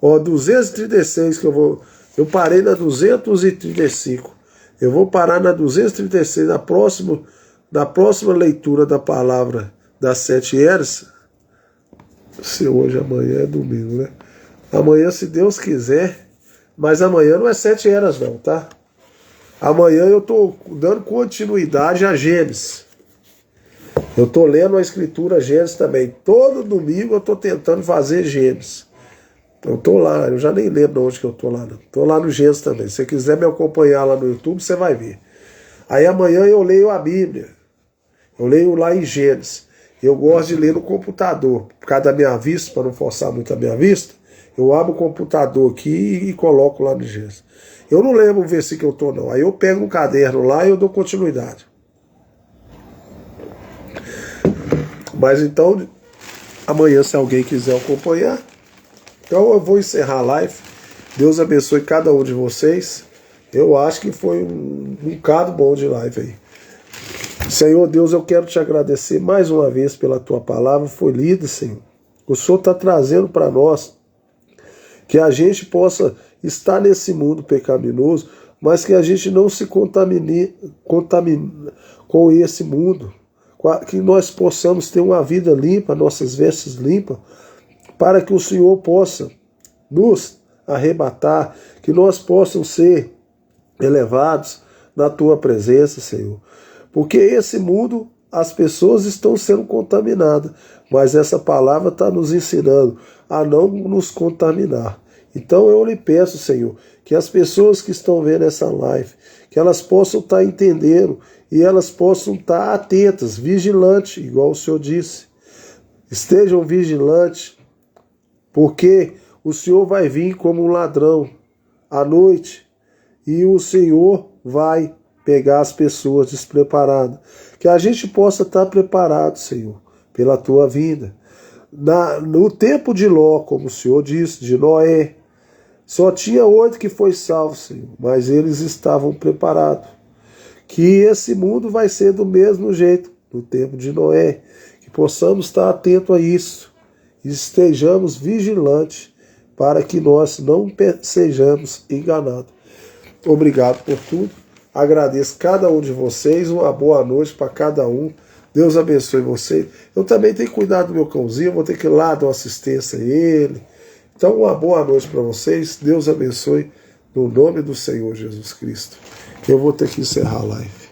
Ó, 236 que eu vou... Eu parei na 235. Eu vou parar na 236 na próxima leitura da palavra das 7 eras. Se hoje, amanhã é domingo, né? Amanhã, se Deus quiser. Mas amanhã não é 7 eras não, tá? Amanhã eu tô dando continuidade a Gênesis. Eu tô lendo a escritura Gênesis também. Todo domingo eu tô tentando fazer Gênesis. Eu tô lá, eu já nem lembro onde que eu tô lá. Não. Tô lá no Gênesis também. Se você quiser me acompanhar lá no YouTube, você vai ver. Aí amanhã eu leio a Bíblia. Eu leio lá em Gênesis. Eu gosto de ler no computador. Por causa da minha vista, para não forçar muito a minha vista, eu abro o computador aqui e coloco lá no Gênesis. Eu não lembro o versículo que eu tô, não. Aí eu pego um caderno lá e eu dou continuidade. Mas então, amanhã, se alguém quiser acompanhar, então eu vou encerrar a live. Deus abençoe cada um de vocês. Eu acho que foi um bocado bom de live aí. Senhor Deus, eu quero te agradecer mais uma vez pela tua palavra. Foi lida, Senhor. O Senhor está trazendo para nós que a gente possa estar nesse mundo pecaminoso, mas que a gente não se contamine com esse mundo. Que nós possamos ter uma vida limpa, nossas vestes limpas, para que o Senhor possa nos arrebatar, que nós possamos ser elevados na tua presença, Senhor. Porque esse mundo, as pessoas estão sendo contaminadas, mas essa palavra está nos ensinando a não nos contaminar. Então eu lhe peço, Senhor, que as pessoas que estão vendo essa live, que elas possam estar entendendo e elas possam estar atentas, vigilantes, igual o Senhor disse. Estejam vigilantes, porque o Senhor vai vir como um ladrão à noite e o Senhor vai pegar as pessoas despreparadas. Que a gente possa estar preparado, Senhor, pela tua vinda. No tempo de Ló, como o Senhor disse, de Noé, só tinha 8 que foi salvo, Senhor, mas eles estavam preparados. Que esse mundo vai ser do mesmo jeito, no tempo de Noé. Que possamos estar atentos a isso e estejamos vigilantes para que nós não sejamos enganados. Obrigado por tudo. Agradeço cada um de vocês. Uma boa noite para cada um. Deus abençoe vocês. Eu também tenho que cuidar do meu cãozinho. Vou ter que ir lá dar uma assistência a ele. Então, uma boa noite para vocês. Deus abençoe no nome do Senhor Jesus Cristo. Eu vou ter que encerrar a live.